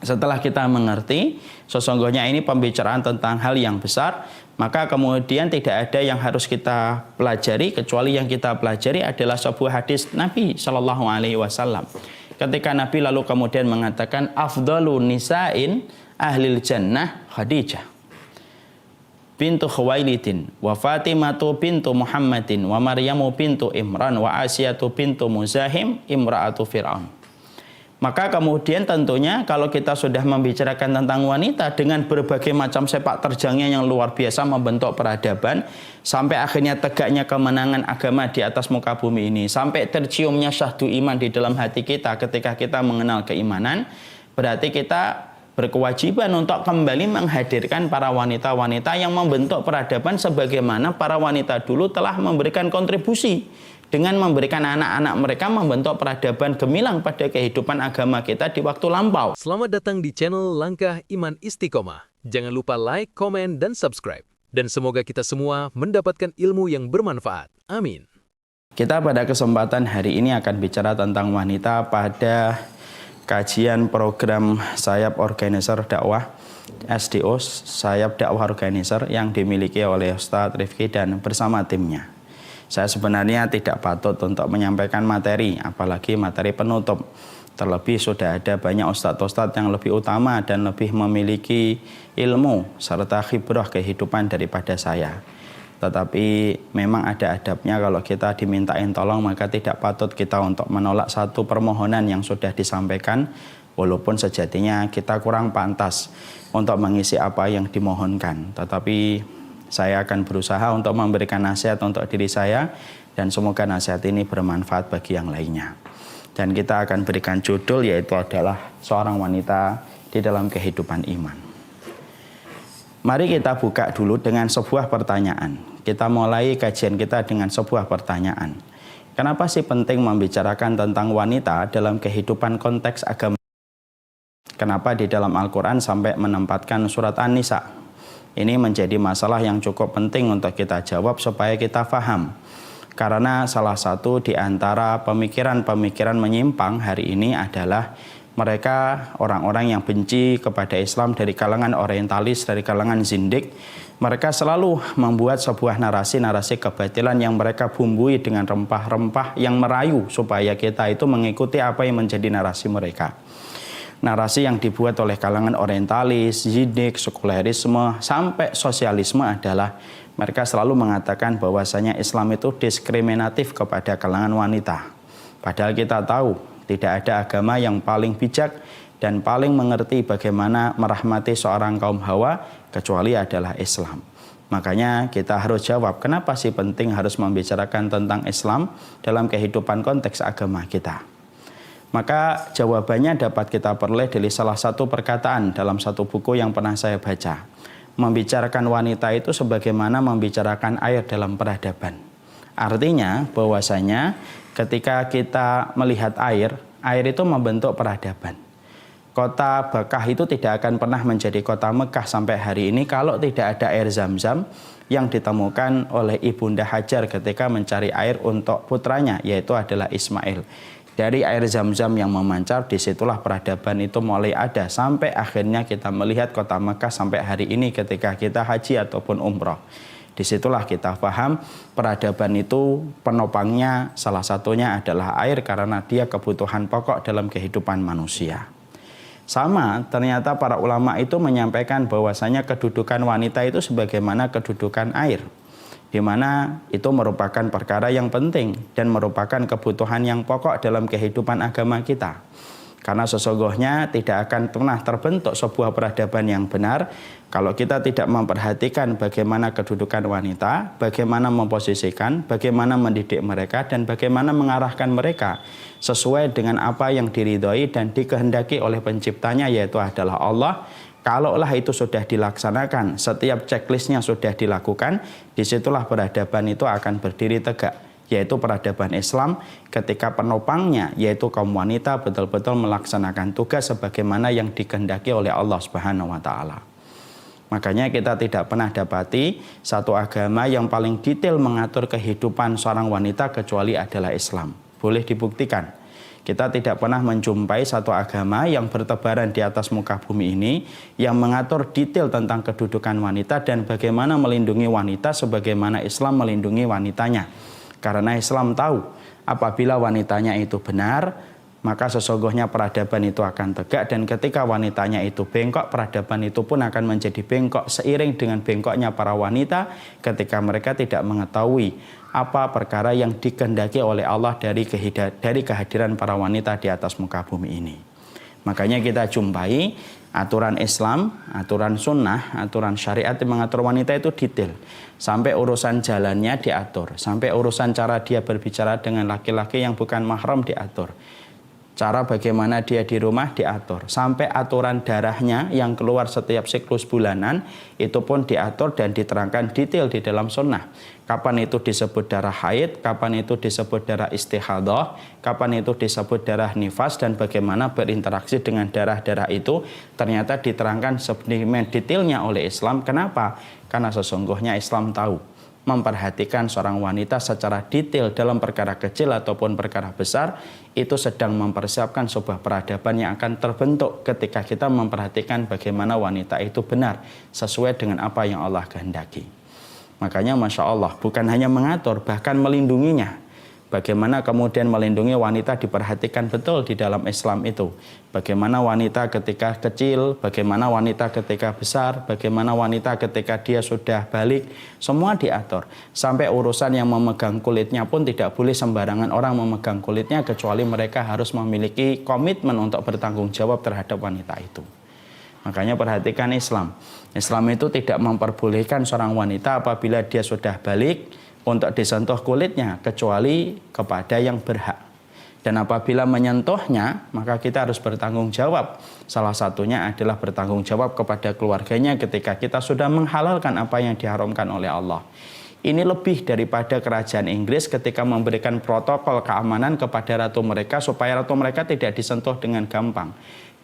Setelah kita mengerti, sesungguhnya ini pembicaraan tentang hal yang besar, maka kemudian tidak ada yang harus kita pelajari, kecuali yang kita pelajari adalah sebuah hadis Nabi Shallallahu Alaihi Wasallam. Ketika Nabi lalu kemudian mengatakan, afdalu nisa'in ahlil jannah Khadijah bintu Khuwailidin wa Fatimatu bintu Muhammadin wa Maryamu bintu Imran wa Asiyatu bintu Muzahim imra'atu Fir'aun. Maka kemudian tentunya kalau kita sudah membicarakan tentang wanita dengan berbagai macam sepak terjangnya yang luar biasa membentuk peradaban, sampai akhirnya tegaknya kemenangan agama di atas muka bumi ini, sampai terciumnya syahdu iman di dalam hati kita ketika kita mengenal keimanan, berarti kita berkewajiban untuk kembali menghadirkan para wanita-wanita yang membentuk peradaban sebagaimana para wanita dulu telah memberikan kontribusi dengan memberikan anak-anak mereka membentuk peradaban gemilang pada kehidupan agama kita di waktu lampau. Selamat datang di channel Langkah Iman Istiqomah. Jangan lupa like, komen, dan subscribe. Dan semoga kita semua mendapatkan ilmu yang bermanfaat. Amin. Kita pada kesempatan hari ini akan bicara tentang wanita pada kajian program Sayap Organizer Dakwah SDO, Sayap Dakwah Organizer yang dimiliki oleh Ustadz Rifki dan bersama timnya. Saya sebenarnya tidak patut untuk menyampaikan materi, apalagi materi penutup. Terlebih sudah ada banyak ustadz-ustadz yang lebih utama dan lebih memiliki ilmu serta khibrah kehidupan daripada saya. Tetapi memang ada adabnya kalau kita dimintain tolong, maka tidak patut kita untuk menolak satu permohonan yang sudah disampaikan, walaupun sejatinya kita kurang pantas untuk mengisi apa yang dimohonkan. Tetapi saya akan berusaha untuk memberikan nasihat untuk diri saya dan semoga nasihat ini bermanfaat bagi yang lainnya. Dan kita akan berikan judul yaitu adalah seorang wanita di dalam kehidupan iman. Mari kita buka dulu dengan sebuah pertanyaan. Kita mulai kajian kita dengan sebuah pertanyaan. Kenapa sih penting membicarakan tentang wanita dalam kehidupan konteks agama? Kenapa di dalam Al-Quran sampai menempatkan surat An-Nisa? Ini menjadi masalah yang cukup penting untuk kita jawab supaya kita paham. Karena salah satu di antara pemikiran-pemikiran menyimpang hari ini adalah mereka orang-orang yang benci kepada Islam dari kalangan orientalis, dari kalangan zindik. Mereka selalu membuat sebuah narasi-narasi kebatilan yang mereka bumbui dengan rempah-rempah yang merayu supaya kita itu mengikuti apa yang menjadi narasi mereka. Narasi yang dibuat oleh kalangan orientalis, zindik, sekulerisme, sampai sosialisme adalah mereka selalu mengatakan bahwasanya Islam itu diskriminatif kepada kalangan wanita. Padahal kita tahu tidak ada agama yang paling bijak dan paling mengerti bagaimana merahmati seorang kaum hawa kecuali adalah Islam. Makanya kita harus jawab kenapa sih penting harus membicarakan tentang Islam dalam kehidupan konteks agama kita. Maka jawabannya dapat kita peroleh dari salah satu perkataan dalam satu buku yang pernah saya baca. Membicarakan wanita itu sebagaimana membicarakan air dalam peradaban. Artinya bahwasanya ketika kita melihat air itu membentuk peradaban. Kota Bakkah itu tidak akan pernah menjadi kota Mekah sampai hari ini kalau tidak ada air Zam-Zam yang ditemukan oleh Ibunda Hajar ketika mencari air untuk putranya, yaitu adalah Ismail. Dari air Zam-Zam yang memancar, disitulah peradaban itu mulai ada. Sampai akhirnya kita melihat kota Mekah sampai hari ini ketika kita haji ataupun umroh. Disitulah kita paham peradaban itu penopangnya salah satunya adalah air karena dia kebutuhan pokok dalam kehidupan manusia. Sama, ternyata para ulama itu menyampaikan bahwasanya kedudukan wanita itu sebagaimana kedudukan air, di mana itu merupakan perkara yang penting dan merupakan kebutuhan yang pokok dalam kehidupan agama kita. Karena sesungguhnya tidak akan pernah terbentuk sebuah peradaban yang benar kalau kita tidak memperhatikan bagaimana kedudukan wanita, bagaimana memposisikan, bagaimana mendidik mereka, dan bagaimana mengarahkan mereka sesuai dengan apa yang diridhoi dan dikehendaki oleh penciptanya, yaitu adalah Allah. Kalaulah itu sudah dilaksanakan, setiap checklistnya sudah dilakukan, disitulah peradaban itu akan berdiri tegak, yaitu peradaban Islam ketika penopangnya, yaitu kaum wanita betul-betul melaksanakan tugas sebagaimana yang dikehendaki oleh Allah Subhanahu wa Ta'ala. Makanya kita tidak pernah dapati satu agama yang paling detail mengatur kehidupan seorang wanita kecuali adalah Islam. Boleh dibuktikan. Kita tidak pernah menjumpai satu agama yang bertebaran di atas muka bumi ini yang mengatur detail tentang kedudukan wanita dan bagaimana melindungi wanita sebagaimana Islam melindungi wanitanya. Karena Islam tahu apabila wanitanya itu benar, maka sesungguhnya peradaban itu akan tegak, dan ketika wanitanya itu bengkok, peradaban itu pun akan menjadi bengkok seiring dengan bengkoknya para wanita ketika mereka tidak mengetahui apa perkara yang dikehendaki oleh Allah dari kehadiran para wanita di atas muka bumi ini. Makanya kita jumpai aturan Islam, aturan sunnah, aturan syariat yang mengatur wanita itu detail. Sampai urusan jalannya diatur, sampai urusan cara dia berbicara dengan laki-laki yang bukan mahram diatur. Cara bagaimana dia di rumah diatur. Sampai aturan darahnya yang keluar setiap siklus bulanan itu pun diatur dan diterangkan detail di dalam sunnah. Kapan itu disebut darah haid, kapan itu disebut darah istihadah, kapan itu disebut darah nifas, dan bagaimana berinteraksi dengan darah-darah itu ternyata diterangkan sedemikian detailnya oleh Islam. Kenapa? Karena sesungguhnya Islam tahu memperhatikan seorang wanita secara detail dalam perkara kecil ataupun perkara besar itu sedang mempersiapkan sebuah peradaban yang akan terbentuk ketika kita memperhatikan bagaimana wanita itu benar sesuai dengan apa yang Allah kehendaki. Makanya Masya Allah, bukan hanya mengatur, bahkan melindunginya. Bagaimana kemudian melindungi wanita diperhatikan betul di dalam Islam itu. Bagaimana wanita ketika kecil, bagaimana wanita ketika besar, bagaimana wanita ketika dia sudah balik, semua diatur. Sampai urusan yang memegang kulitnya pun tidak boleh sembarangan orang memegang kulitnya, kecuali mereka harus memiliki komitmen untuk bertanggung jawab terhadap wanita itu. Makanya perhatikan Islam. Islam itu tidak memperbolehkan seorang wanita apabila dia sudah balik untuk disentuh kulitnya, kecuali kepada yang berhak. Dan apabila menyentuhnya, maka kita harus bertanggung jawab. Salah satunya adalah bertanggung jawab kepada keluarganya ketika kita sudah menghalalkan apa yang diharamkan oleh Allah. Ini lebih daripada kerajaan Inggris ketika memberikan protokol keamanan kepada ratu mereka supaya ratu mereka tidak disentuh dengan gampang.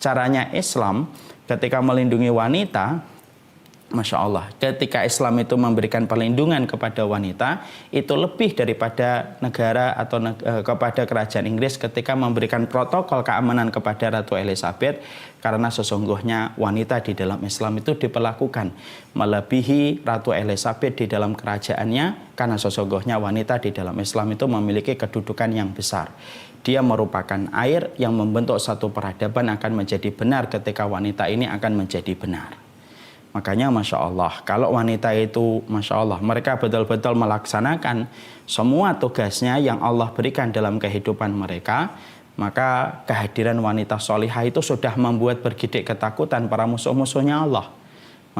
Caranya Islam ketika melindungi wanita, Masya Allah, ketika Islam itu memberikan perlindungan kepada wanita, itu lebih daripada negara atau kepada kerajaan Inggris ketika memberikan protokol keamanan kepada Ratu Elizabeth, karena sesungguhnya wanita di dalam Islam itu diperlakukan melebihi Ratu Elizabeth di dalam kerajaannya, karena sesungguhnya wanita di dalam Islam itu memiliki kedudukan yang besar. Dia merupakan air yang membentuk satu peradaban akan menjadi benar ketika wanita ini akan menjadi benar. Makanya Masya Allah, kalau wanita itu Masya Allah, mereka betul-betul melaksanakan semua tugasnya yang Allah berikan dalam kehidupan mereka, maka kehadiran wanita solihah itu sudah membuat bergidik ketakutan para musuh-musuhnya Allah.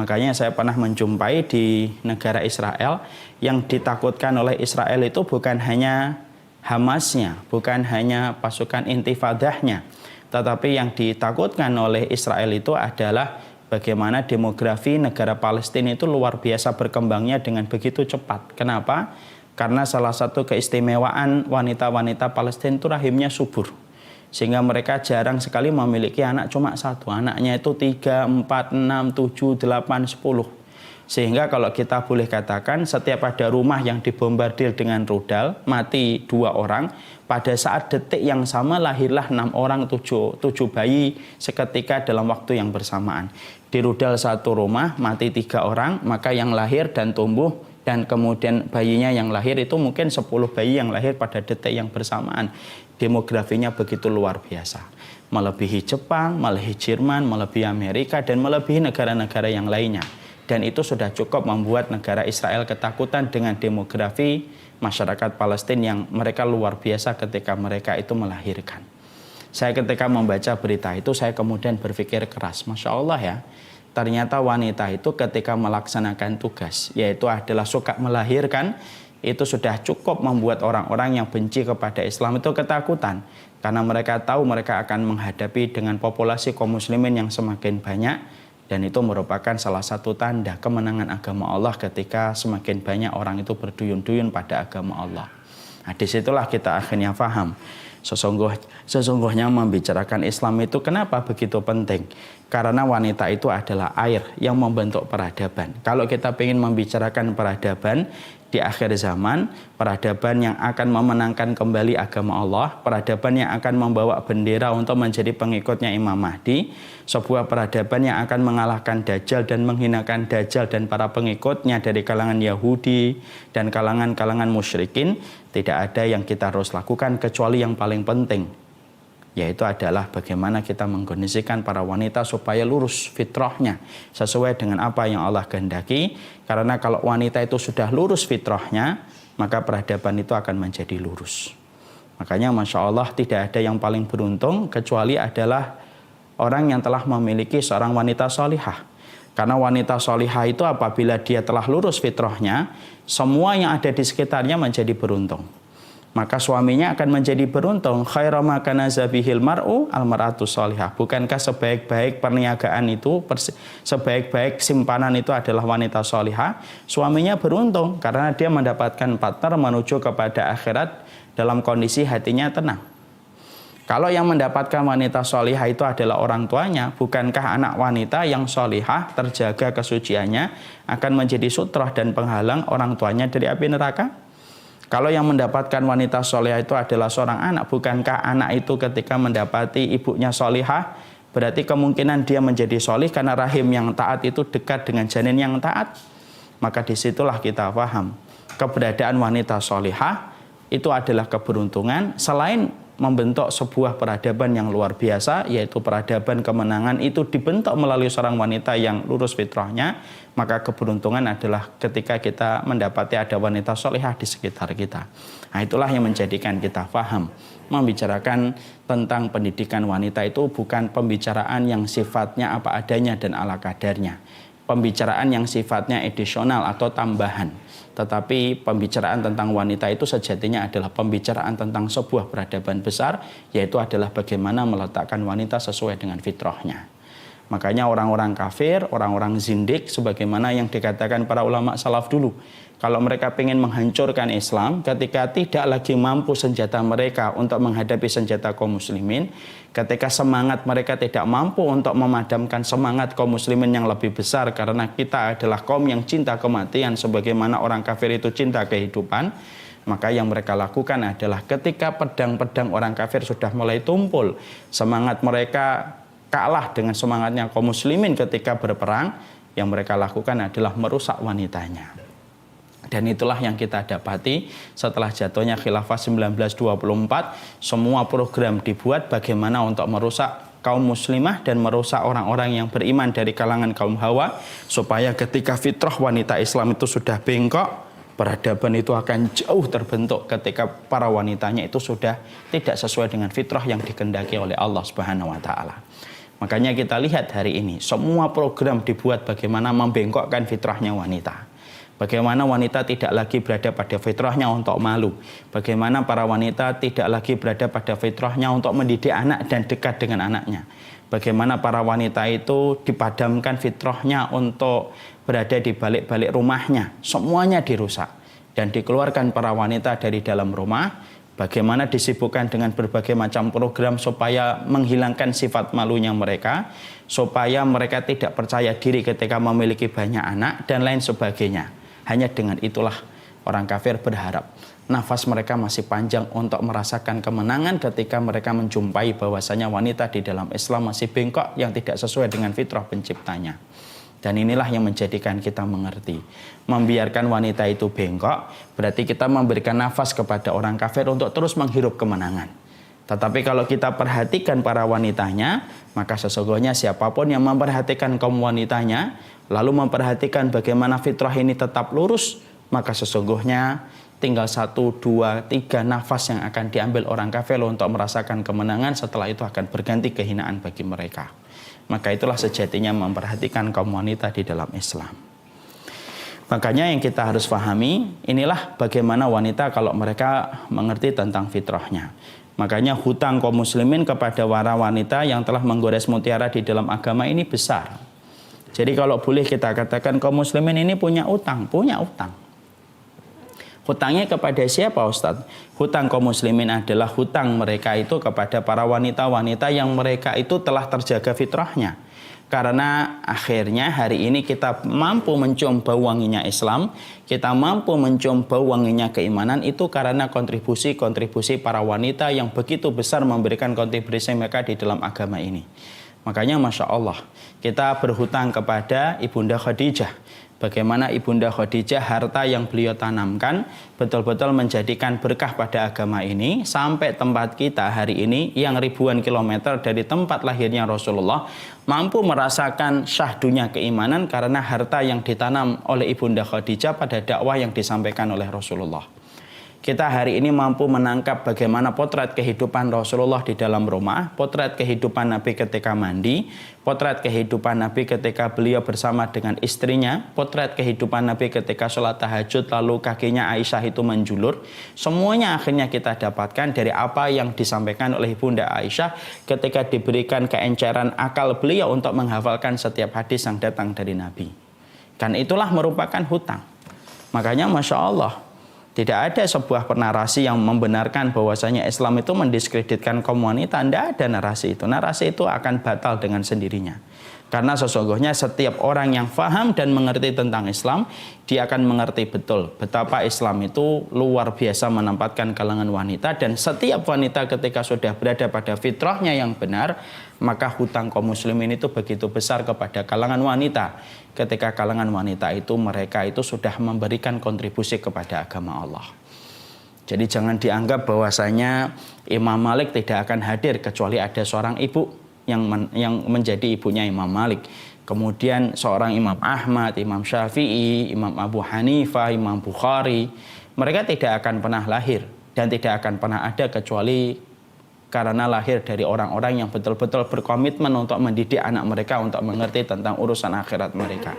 Makanya saya pernah menjumpai di negara Israel, yang ditakutkan oleh Israel itu bukan hanya Hamasnya, bukan hanya pasukan intifadahnya, tetapi yang ditakutkan oleh Israel itu adalah bagaimana demografi negara Palestina itu luar biasa berkembangnya dengan begitu cepat. Kenapa? Karena salah satu keistimewaan wanita-wanita Palestina itu rahimnya subur. Sehingga mereka jarang sekali memiliki anak cuma satu. Anaknya itu 3, 4, 6, 7, 8, 10. Sehingga kalau kita boleh katakan setiap ada rumah yang dibombardir dengan rudal, mati 2 orang, pada saat detik yang sama lahirlah 6 orang, 7 bayi seketika dalam waktu yang bersamaan. Di rudal satu rumah mati 3 orang, maka yang lahir dan tumbuh dan kemudian bayinya yang lahir itu mungkin 10 bayi yang lahir pada detik yang bersamaan. Demografinya begitu luar biasa. Melebihi Jepang, melebihi Jerman, melebihi Amerika, dan melebihi negara-negara yang lainnya. Dan itu sudah cukup membuat negara Israel ketakutan dengan demografi masyarakat Palestina yang mereka luar biasa ketika mereka itu melahirkan. Saya ketika membaca berita itu, saya kemudian berpikir keras, Masya Allah ya, ternyata wanita itu ketika melaksanakan tugas, yaitu adalah suka melahirkan, itu sudah cukup membuat orang-orang yang benci kepada Islam itu ketakutan. Karena mereka tahu mereka akan menghadapi dengan populasi kaum muslimin yang semakin banyak. Dan itu merupakan salah satu tanda kemenangan agama Allah ketika semakin banyak orang itu berduyun-duyun pada agama Allah. Nah, disitulah kita akhirnya paham. Sesungguhnya membicarakan Islam itu kenapa begitu penting. Karena wanita itu adalah air yang membentuk peradaban. Kalau kita ingin membicarakan peradaban di akhir zaman, peradaban yang akan memenangkan kembali agama Allah, peradaban yang akan membawa bendera untuk menjadi pengikutnya Imam Mahdi, sebuah peradaban yang akan mengalahkan Dajjal dan menghinakan Dajjal dan para pengikutnya dari kalangan Yahudi dan kalangan-kalangan musyrikin, tidak ada yang kita harus lakukan kecuali yang paling penting, yaitu adalah bagaimana kita mengkondisikan para wanita supaya lurus fitrahnya sesuai dengan apa yang Allah kehendaki. Karena kalau wanita itu sudah lurus fitrahnya, maka peradaban itu akan menjadi lurus. Makanya Masya Allah tidak ada yang paling beruntung kecuali adalah orang yang telah memiliki seorang wanita solihah. Karena wanita solihah itu apabila dia telah lurus fitrahnya, semua yang ada di sekitarnya menjadi beruntung. Maka suaminya akan menjadi beruntung. Khairu ma kana zabihil mar'u al-mar'atu sholihah. Bukankah sebaik-baik perniagaan itu, sebaik-baik simpanan itu adalah wanita sholihah? Suaminya beruntung karena dia mendapatkan partner menuju kepada akhirat dalam kondisi hatinya tenang. Kalau yang mendapatkan wanita sholihah itu adalah orang tuanya, bukankah anak wanita yang sholihah terjaga kesuciannya akan menjadi sutroh dan penghalang orang tuanya dari api neraka? Kalau yang mendapatkan wanita solihah itu adalah seorang anak, bukankah anak itu ketika mendapati ibunya solihah, berarti kemungkinan dia menjadi solih karena rahim yang taat itu dekat dengan janin yang taat? Maka disitulah kita paham, keberadaan wanita solihah itu adalah keberuntungan. Selain membentuk sebuah peradaban yang luar biasa, yaitu peradaban kemenangan itu dibentuk melalui seorang wanita yang lurus fitrahnya, maka keberuntungan adalah ketika kita mendapati ada wanita solihah di sekitar kita. Nah, itulah yang menjadikan kita paham, membicarakan tentang pendidikan wanita itu bukan pembicaraan yang sifatnya apa adanya dan ala kadarnya, pembicaraan yang sifatnya edisional atau tambahan. Tetapi pembicaraan tentang wanita itu sejatinya adalah pembicaraan tentang sebuah peradaban besar, yaitu adalah bagaimana meletakkan wanita sesuai dengan fitrahnya. Makanya orang-orang kafir, orang-orang zindik, sebagaimana yang dikatakan para ulama salaf dulu, kalau mereka ingin menghancurkan Islam, ketika tidak lagi mampu senjata mereka untuk menghadapi senjata kaum muslimin, ketika semangat mereka tidak mampu untuk memadamkan semangat kaum muslimin yang lebih besar, karena kita adalah kaum yang cinta kematian sebagaimana orang kafir itu cinta kehidupan, maka yang mereka lakukan adalah ketika pedang-pedang orang kafir sudah mulai tumpul, semangat mereka kalah dengan semangatnya kaum muslimin ketika berperang, yang mereka lakukan adalah merusak wanitanya. Dan itulah yang kita dapati setelah jatuhnya khilafah 1924, semua program dibuat bagaimana untuk merusak kaum muslimah dan merusak orang-orang yang beriman dari kalangan kaum Hawa, supaya ketika fitrah wanita Islam itu sudah bengkok, peradaban itu akan jauh terbentuk ketika para wanitanya itu sudah tidak sesuai dengan fitrah yang dikehendaki oleh Allah Subhanahu wa taala. Makanya kita lihat hari ini semua program dibuat bagaimana membengkokkan fitrahnya wanita. Bagaimana wanita tidak lagi berada pada fitrahnya untuk malu. Bagaimana para wanita tidak lagi berada pada fitrahnya untuk mendidik anak dan dekat dengan anaknya. Bagaimana para wanita itu dipadamkan fitrahnya untuk berada di balik-balik rumahnya. Semuanya dirusak dan dikeluarkan para wanita dari dalam rumah. Bagaimana disibukkan dengan berbagai macam program supaya menghilangkan sifat malunya mereka, supaya mereka tidak percaya diri ketika memiliki banyak anak dan lain sebagainya. Hanya dengan itulah orang kafir berharap nafas mereka masih panjang untuk merasakan kemenangan ketika mereka menjumpai bahwasanya wanita di dalam Islam masih bengkok yang tidak sesuai dengan fitrah penciptanya. Dan inilah yang menjadikan kita mengerti, membiarkan wanita itu bengkok berarti kita memberikan nafas kepada orang kafir untuk terus menghirup kemenangan. Tetapi kalau kita perhatikan para wanitanya, maka sesungguhnya siapapun yang memperhatikan kaum wanitanya, lalu memperhatikan bagaimana fitrah ini tetap lurus, maka sesungguhnya tinggal 1, 2, 3 nafas yang akan diambil orang kafir untuk merasakan kemenangan, setelah itu akan berganti kehinaan bagi mereka. Maka itulah sejatinya memperhatikan kaum wanita di dalam Islam. Makanya yang kita harus pahami, inilah bagaimana wanita kalau mereka mengerti tentang fitrahnya. Makanya hutang kaum muslimin kepada para wanita yang telah menggores mutiara di dalam agama ini besar. Jadi kalau boleh kita katakan kaum muslimin ini punya utang. Hutangnya kepada siapa Ustadz? Hutang kaum muslimin adalah hutang mereka itu kepada para wanita-wanita yang mereka itu telah terjaga fitrahnya. Karena akhirnya hari ini kita mampu mencium bau wanginya Islam, kita mampu mencium bau wanginya keimanan itu karena kontribusi-kontribusi para wanita yang begitu besar memberikan kontribusi mereka di dalam agama ini. Makanya Masya Allah, kita berhutang kepada Ibunda Khadijah. Bagaimana Ibunda Khadijah harta yang beliau tanamkan betul-betul menjadikan berkah pada agama ini sampai tempat kita hari ini yang ribuan kilometer dari tempat lahirnya Rasulullah mampu merasakan syahdunya keimanan karena harta yang ditanam oleh Ibunda Khadijah pada dakwah yang disampaikan oleh Rasulullah. Kita hari ini mampu menangkap bagaimana potret kehidupan Rasulullah di dalam rumah, potret kehidupan Nabi ketika mandi, potret kehidupan Nabi ketika beliau bersama dengan istrinya, potret kehidupan Nabi ketika sholat tahajud lalu kakinya Aisyah itu menjulur. Semuanya akhirnya kita dapatkan dari apa yang disampaikan oleh Bunda Aisyah ketika diberikan keenceran akal beliau untuk menghafalkan setiap hadis yang datang dari Nabi. Dan itulah merupakan hutang. Makanya Masya Allah, tidak ada sebuah narasi yang membenarkan bahwasanya Islam itu mendiskreditkan kaum wanita. Tidak ada narasi itu. Narasi itu akan batal dengan sendirinya. Karena sesungguhnya setiap orang yang faham dan mengerti tentang Islam, dia akan mengerti betul betapa Islam itu luar biasa menempatkan kalangan wanita. Dan setiap wanita ketika sudah berada pada fitrahnya yang benar, maka hutang kaum muslimin itu begitu besar kepada kalangan wanita. Ketika kalangan wanita itu mereka itu sudah memberikan kontribusi kepada agama Allah. Jadi jangan dianggap bahwasanya Imam Malik tidak akan hadir kecuali ada seorang ibu yang menjadi ibunya Imam Malik. Kemudian seorang Imam Ahmad, Imam Syafi'i, Imam Abu Hanifah, Imam Bukhari. Mereka tidak akan pernah lahir dan tidak akan pernah ada kecuali karena lahir dari orang-orang yang betul-betul berkomitmen untuk mendidik anak mereka untuk mengerti tentang urusan akhirat mereka.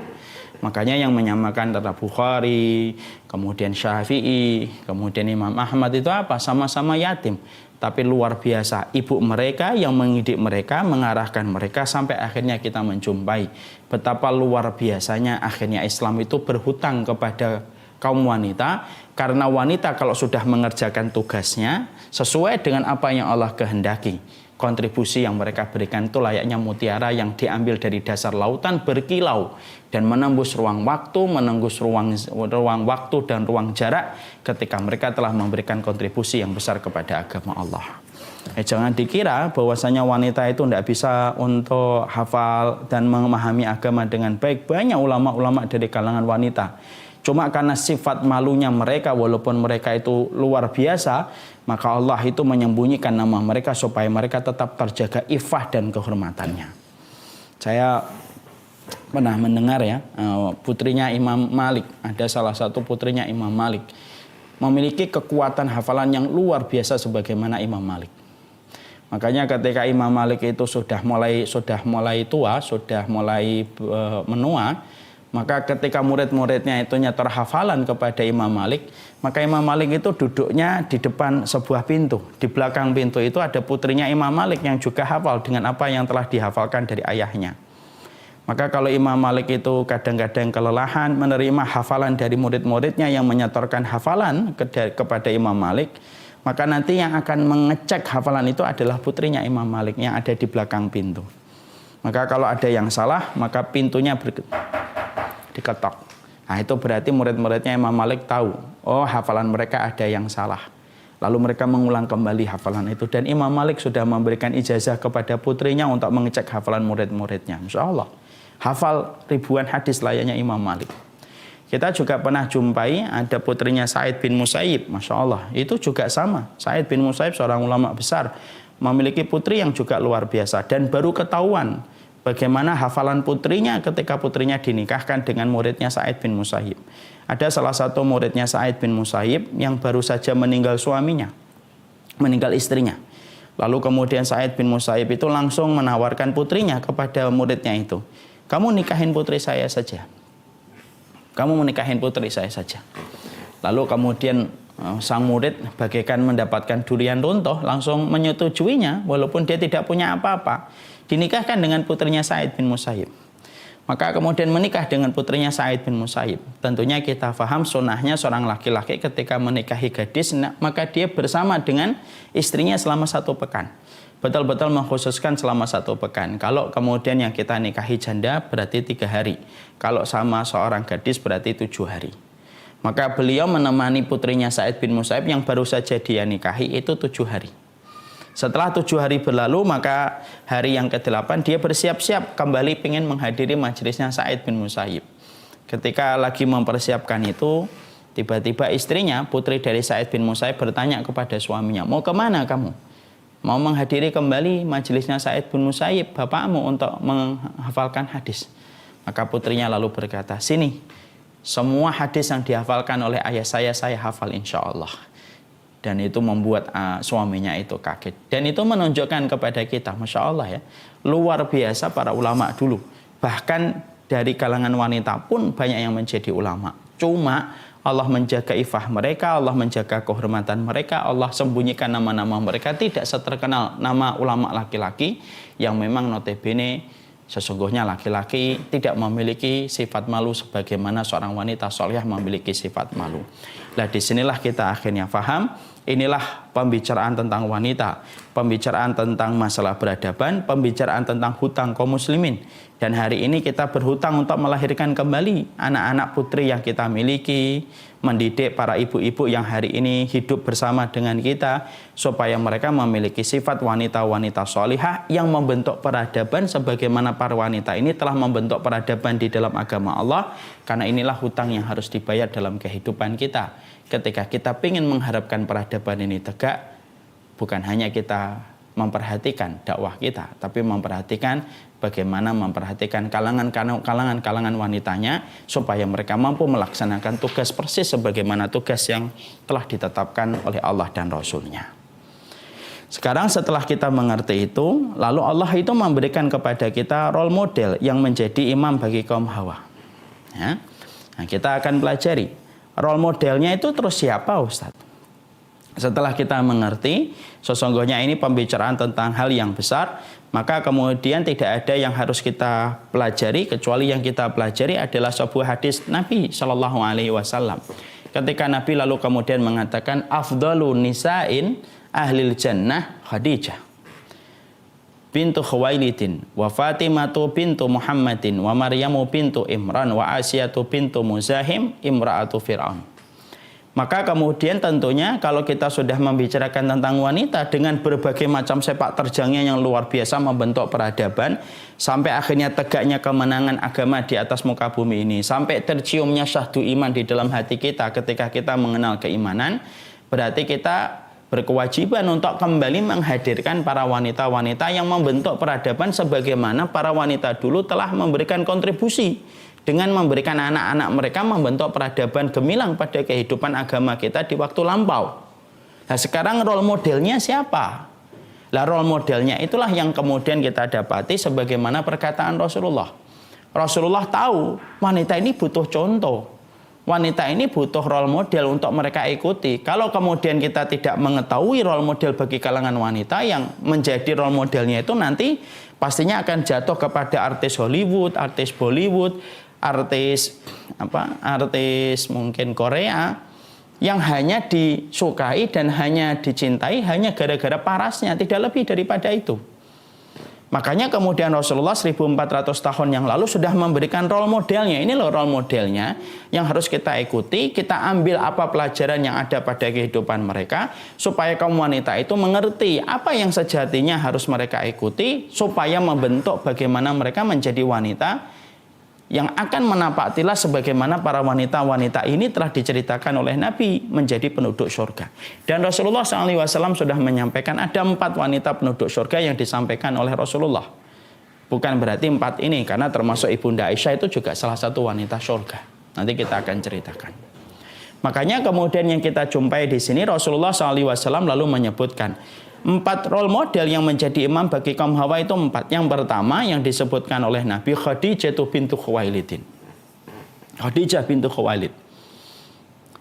Makanya yang menyamakan antara Bukhari, kemudian Syafi'i, kemudian Imam Ahmad itu apa? Sama-sama yatim. Tapi luar biasa, ibu mereka yang mendidik mereka, mengarahkan mereka sampai akhirnya kita menjumpai betapa luar biasanya akhirnya Islam itu berhutang kepada kaum wanita. Karena wanita kalau sudah mengerjakan tugasnya sesuai dengan apa yang Allah kehendaki, kontribusi yang mereka berikan itu layaknya mutiara yang diambil dari dasar lautan berkilau dan menembus ruang waktu, menembus ruang waktu dan ruang jarak ketika mereka telah memberikan kontribusi yang besar kepada agama Allah. Jangan dikira bahwasanya wanita itu tidak bisa untuk hafal dan memahami agama dengan baik. Banyak ulama-ulama dari kalangan wanita. Cuma karena sifat malunya mereka, walaupun mereka itu luar biasa, maka Allah itu menyembunyikan nama mereka supaya mereka tetap terjaga iffah dan kehormatannya. Saya pernah mendengar ya, putrinya Imam Malik, ada salah satu putrinya Imam Malik, memiliki kekuatan hafalan yang luar biasa sebagaimana Imam Malik. Makanya ketika Imam Malik itu sudah mulai tua, sudah mulai menua, maka ketika murid-muridnya itu nyetor hafalan kepada Imam Malik, maka Imam Malik itu duduknya di depan sebuah pintu. Di belakang pintu itu ada putrinya Imam Malik yang juga hafal dengan apa yang telah dihafalkan dari ayahnya. Maka kalau Imam Malik itu kadang-kadang kelelahan menerima hafalan dari murid-muridnya yang menyetorkan hafalan kepada Imam Malik, maka nanti yang akan mengecek hafalan itu adalah putrinya Imam Malik yang ada di belakang pintu. Maka kalau ada yang salah, maka pintunya diketok. Nah itu berarti murid-muridnya Imam Malik tahu, oh hafalan mereka ada yang salah. Lalu mereka mengulang kembali hafalan itu. Dan Imam Malik sudah memberikan ijazah kepada putrinya untuk mengecek hafalan murid-muridnya. Masya Allah, hafal ribuan hadis layaknya Imam Malik. Kita juga pernah jumpai ada putrinya Sa'id bin Musayyib. Masya Allah, itu juga sama. Sa'id bin Musayyib seorang ulama besar, memiliki putri yang juga luar biasa. Dan baru ketahuan bagaimana hafalan putrinya ketika putrinya dinikahkan dengan muridnya Sa'id bin Musayyib. Ada salah satu muridnya Sa'id bin Musayyib yang baru saja meninggal suaminya, meninggal istrinya. Lalu kemudian Sa'id bin Musayyib itu langsung menawarkan putrinya kepada muridnya itu. Kamu nikahin putri saya saja. Kamu menikahin putri saya saja. Lalu kemudian sang murid bagaikan mendapatkan durian runtuh, langsung menyetujuinya walaupun dia tidak punya apa-apa. Dinikahkan dengan putrinya Sa'id bin Musayyib. Maka kemudian menikah dengan putrinya Sa'id bin Musayyib. Tentunya kita paham sunnahnya seorang laki-laki ketika menikahi gadis, maka dia bersama dengan istrinya selama 1 pekan. betul-betul mengkhususkan selama 1 pekan. Kalau kemudian yang kita nikahi janda berarti 3 hari. Kalau sama seorang gadis berarti 7 hari. Maka beliau menemani putrinya Sa'id bin Musayyib yang baru saja dia nikahi itu 7 hari. Setelah 7 hari berlalu, maka hari yang ke-8 dia bersiap-siap kembali ingin menghadiri majelisnya Sa'id bin Musayyib. Ketika lagi mempersiapkan itu, tiba-tiba istrinya, putri dari Sa'id bin Musayyib bertanya kepada suaminya, mau kemana kamu? Mau menghadiri kembali majelisnya Sa'id bin Musayyib, bapakmu, untuk menghafalkan hadis. Maka putrinya lalu berkata, sini, semua hadis yang dihafalkan oleh ayah saya hafal insya Allah. Dan itu membuat suaminya itu kaget. Dan itu menunjukkan kepada kita, Masya Allah ya, luar biasa para ulama dulu. Bahkan dari kalangan wanita pun banyak yang menjadi ulama. Cuma Allah menjaga ifah mereka, Allah menjaga kehormatan mereka, Allah sembunyikan nama-nama mereka, tidak seterkenal nama ulama laki-laki yang memang notabene sesungguhnya laki-laki tidak memiliki sifat malu sebagaimana seorang wanita solehah memiliki sifat malu. Nah, disinilah kita akhirnya paham, inilah pembicaraan tentang wanita, pembicaraan tentang masalah peradaban, pembicaraan tentang hutang kaum muslimin. Dan hari ini kita berhutang untuk melahirkan kembali anak-anak putri yang kita miliki, mendidik para ibu-ibu yang hari ini hidup bersama dengan kita, supaya mereka memiliki sifat wanita-wanita solihah yang membentuk peradaban sebagaimana para wanita ini telah membentuk peradaban di dalam agama Allah. Karena inilah hutang yang harus dibayar dalam kehidupan kita. Ketika kita ingin mengharapkan peradaban ini tegak, bukan hanya kita memperhatikan dakwah kita, tapi memperhatikan bagaimana memperhatikan kalangan wanitanya supaya mereka mampu melaksanakan tugas persis sebagaimana tugas yang telah ditetapkan oleh Allah dan Rasul-Nya. Sekarang setelah kita mengerti itu, lalu Allah itu memberikan kepada kita role model yang menjadi imam bagi kaum Hawa. Ya. Nah, kita akan pelajari role modelnya itu terus siapa, Ustadz? Setelah kita mengerti, sesungguhnya ini pembicaraan tentang hal yang besar, maka kemudian tidak ada yang harus kita pelajari, kecuali yang kita pelajari adalah sebuah hadis Nabi Shallallahu Alaihi Wasallam. Ketika Nabi lalu kemudian mengatakan, afdalu nisa'in ahlil jannah Khadijah bintu Khuwailidin, wa Fatimatu bintu Muhammadin, wa Maryamu bintu Imran, wa Asyatu bintu Muzahim, imra'atu Fir'aun. Maka kemudian tentunya kalau kita sudah membicarakan tentang wanita dengan berbagai macam sepak terjangnya yang luar biasa membentuk peradaban, sampai akhirnya tegaknya kemenangan agama di atas muka bumi ini, sampai terciumnya syahdu iman di dalam hati kita ketika kita mengenal keimanan, berarti kita berkewajiban untuk kembali menghadirkan para wanita-wanita yang membentuk peradaban sebagaimana para wanita dulu telah memberikan kontribusi dengan memberikan anak-anak mereka membentuk peradaban gemilang pada kehidupan agama kita di waktu lampau. Nah, sekarang role modelnya siapa? Nah, role modelnya itulah yang kemudian kita dapati sebagaimana perkataan Rasulullah. Rasulullah tahu wanita ini butuh contoh. Wanita ini butuh role model untuk mereka ikuti. Kalau kemudian kita tidak mengetahui role model bagi kalangan wanita, yang menjadi role modelnya itu nanti pastinya akan jatuh kepada artis Hollywood, artis Bollywood, artis mungkin Korea yang hanya disukai dan hanya dicintai hanya gara-gara parasnya, tidak lebih daripada itu. Makanya kemudian Rasulullah 1400 tahun yang lalu sudah memberikan role modelnya. Ini loh role modelnya yang harus kita ikuti, kita ambil apa pelajaran yang ada pada kehidupan mereka supaya kaum wanita itu mengerti apa yang sejatinya harus mereka ikuti supaya membentuk bagaimana mereka menjadi wanita yang akan menapaktilah sebagaimana para wanita-wanita ini telah diceritakan oleh Nabi menjadi penduduk surga. Dan Rasulullah SAW sudah menyampaikan ada 4 wanita penduduk surga yang disampaikan oleh Rasulullah. Bukan berarti 4 ini, karena termasuk Ibunda Aisyah itu juga salah satu wanita surga. Nanti kita akan ceritakan. Makanya kemudian yang kita jumpai di sini Rasulullah SAW lalu menyebutkan 4 role model yang menjadi imam bagi kaum Hawa itu 4. Yang pertama yang disebutkan oleh Nabi, Khadijah bintu Khuwailidin. Khadijah bintu Khuwailid.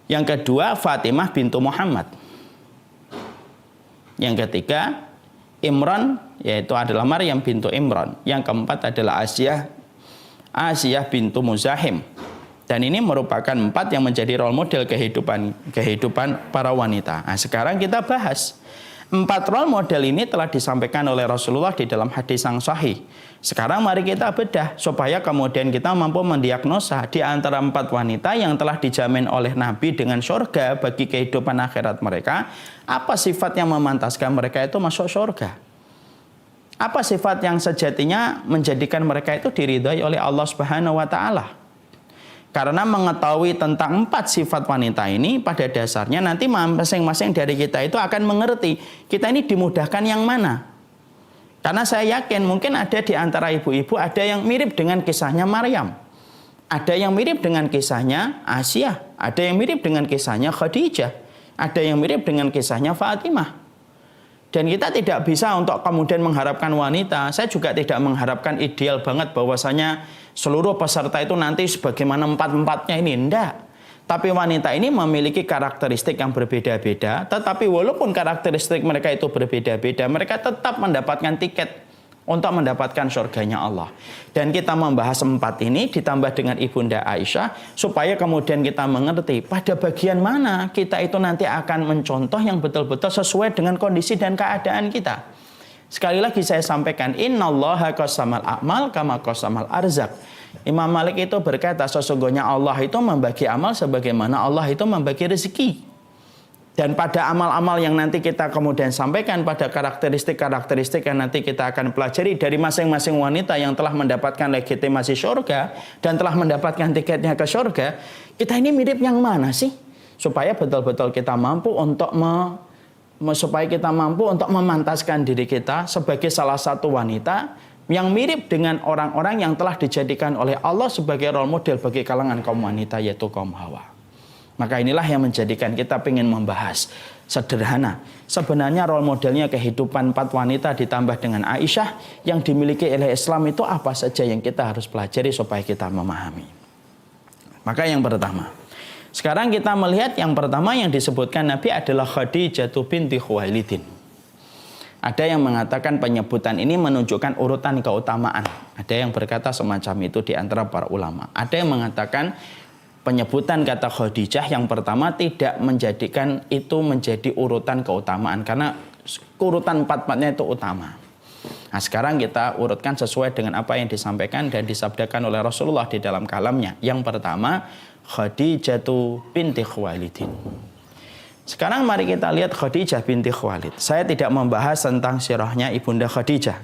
Yang kedua, Fatimah bintu Muhammad. Yang ketiga, Imran, yaitu adalah Maryam bintu Imran. Yang keempat adalah Asyah bintu Muzahim. Dan ini merupakan 4 yang menjadi role model kehidupan para wanita. Nah, sekarang kita bahas 4 role model ini telah disampaikan oleh Rasulullah di dalam hadis yang sahih. Sekarang mari kita bedah supaya kemudian kita mampu mendiagnosa di antara 4 wanita yang telah dijamin oleh Nabi dengan surga bagi kehidupan akhirat mereka, apa sifat yang memantaskan mereka itu masuk surga? Apa sifat yang sejatinya menjadikan mereka itu diridhai oleh Allah Subhanahu wa taala? Karena mengetahui tentang 4 sifat wanita ini pada dasarnya nanti masing-masing dari kita itu akan mengerti kita ini dimudahkan yang mana. Karena saya yakin mungkin ada di antara ibu-ibu ada yang mirip dengan kisahnya Maryam. Ada yang mirip dengan kisahnya Asia. Ada yang mirip dengan kisahnya Khadijah. Ada yang mirip dengan kisahnya Fatimah. Dan kita tidak bisa untuk kemudian mengharapkan wanita. Saya juga tidak mengharapkan ideal banget bahwasanya seluruh peserta itu nanti sebagaimana 4-4-nya ini. Enggak. Tapi wanita ini memiliki karakteristik yang berbeda-beda. Tetapi walaupun karakteristik mereka itu berbeda-beda, mereka tetap mendapatkan tiket untuk mendapatkan surganya Allah. Dan kita membahas 4 ini ditambah dengan Ibunda Aisyah supaya kemudian kita mengerti pada bagian mana kita itu nanti akan mencontoh yang betul-betul sesuai dengan kondisi dan keadaan kita. Sekali lagi saya sampaikan, innallaha qasamal a'mal kama qasamal arzak. Imam Malik itu berkata sesungguhnya Allah itu membagi amal sebagaimana Allah itu membagi rezeki. Dan pada amal-amal yang nanti kita kemudian sampaikan pada karakteristik-karakteristik yang nanti kita akan pelajari dari masing-masing wanita yang telah mendapatkan legitimasi surga dan telah mendapatkan tiketnya ke surga, kita ini mirip yang mana sih? Supaya betul-betul kita mampu untuk memantaskan diri kita sebagai salah satu wanita yang mirip dengan orang-orang yang telah dijadikan oleh Allah sebagai role model bagi kalangan kaum wanita, yaitu kaum Hawa. Maka inilah yang menjadikan kita ingin membahas sederhana. Sebenarnya role modelnya kehidupan 4 wanita ditambah dengan Aisyah yang dimiliki oleh Islam itu apa saja yang kita harus pelajari supaya kita memahami. Maka yang pertama, sekarang kita melihat yang pertama yang disebutkan Nabi adalah Khadijah binti Khuwailid. Ada yang mengatakan penyebutan ini menunjukkan urutan keutamaan. Ada yang berkata semacam itu di antara para ulama. Ada yang mengatakan penyebutan kata Khadijah yang pertama tidak menjadikan itu menjadi urutan keutamaan. Karena urutan 4-4-nya itu utama. Nah sekarang kita urutkan sesuai dengan apa yang disampaikan dan disabdakan oleh Rasulullah di dalam kalamnya. Yang pertama, Khadijah binti Khuwailid. Sekarang mari kita lihat Khadijah binti Khuwailid. Saya tidak membahas tentang sirahnya Ibunda Khadijah.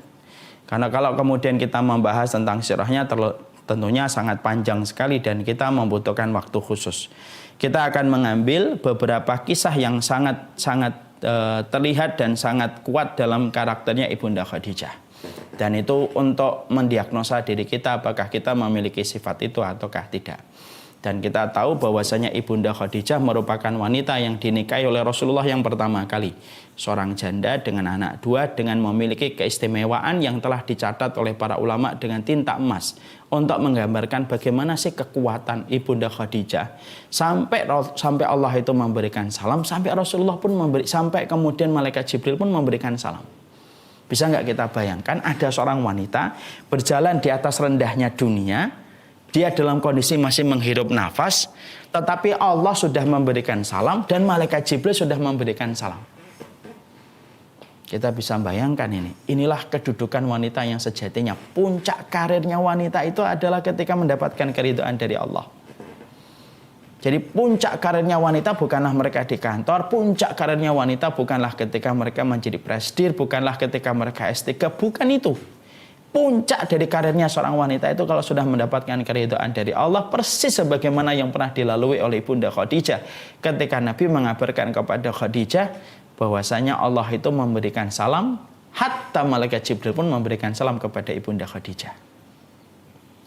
Karena kalau kemudian kita membahas tentang sirahnya tentunya sangat panjang sekali dan kita membutuhkan waktu khusus. Kita akan mengambil beberapa kisah yang sangat terlihat dan sangat kuat dalam karakternya Ibunda Khadijah. Dan itu untuk mendiagnosa diri kita apakah kita memiliki sifat itu ataukah tidak. Dan kita tahu bahwasanya Ibunda Khadijah merupakan wanita yang dinikahi oleh Rasulullah yang pertama kali. Seorang janda dengan anak 2 dengan memiliki keistimewaan yang telah dicatat oleh para ulama dengan tinta emas. Untuk menggambarkan bagaimana sih kekuatan Ibunda Khadijah. Sampai Allah itu memberikan salam, sampai Rasulullah pun sampai kemudian Malaikat Jibril pun memberikan salam. Bisa nggak kita bayangkan ada seorang wanita berjalan di atas rendahnya dunia. Dia dalam kondisi masih menghirup nafas, tetapi Allah sudah memberikan salam dan Malaikat Jibril sudah memberikan salam. Kita bisa bayangkan ini. Inilah kedudukan wanita yang sejatinya. Puncak karirnya wanita itu adalah ketika mendapatkan keridhaan dari Allah. Jadi puncak karirnya wanita bukanlah mereka di kantor, puncak karirnya wanita bukanlah ketika mereka menjadi presidir, bukanlah ketika mereka S3, bukan itu. Puncak dari karirnya seorang wanita itu kalau sudah mendapatkan keridhaan dari Allah persis sebagaimana yang pernah dilalui oleh Ibunda Khadijah ketika Nabi mengabarkan kepada Khadijah bahwasanya Allah itu memberikan salam, hatta Malaikat Jibril pun memberikan salam kepada Ibunda Khadijah.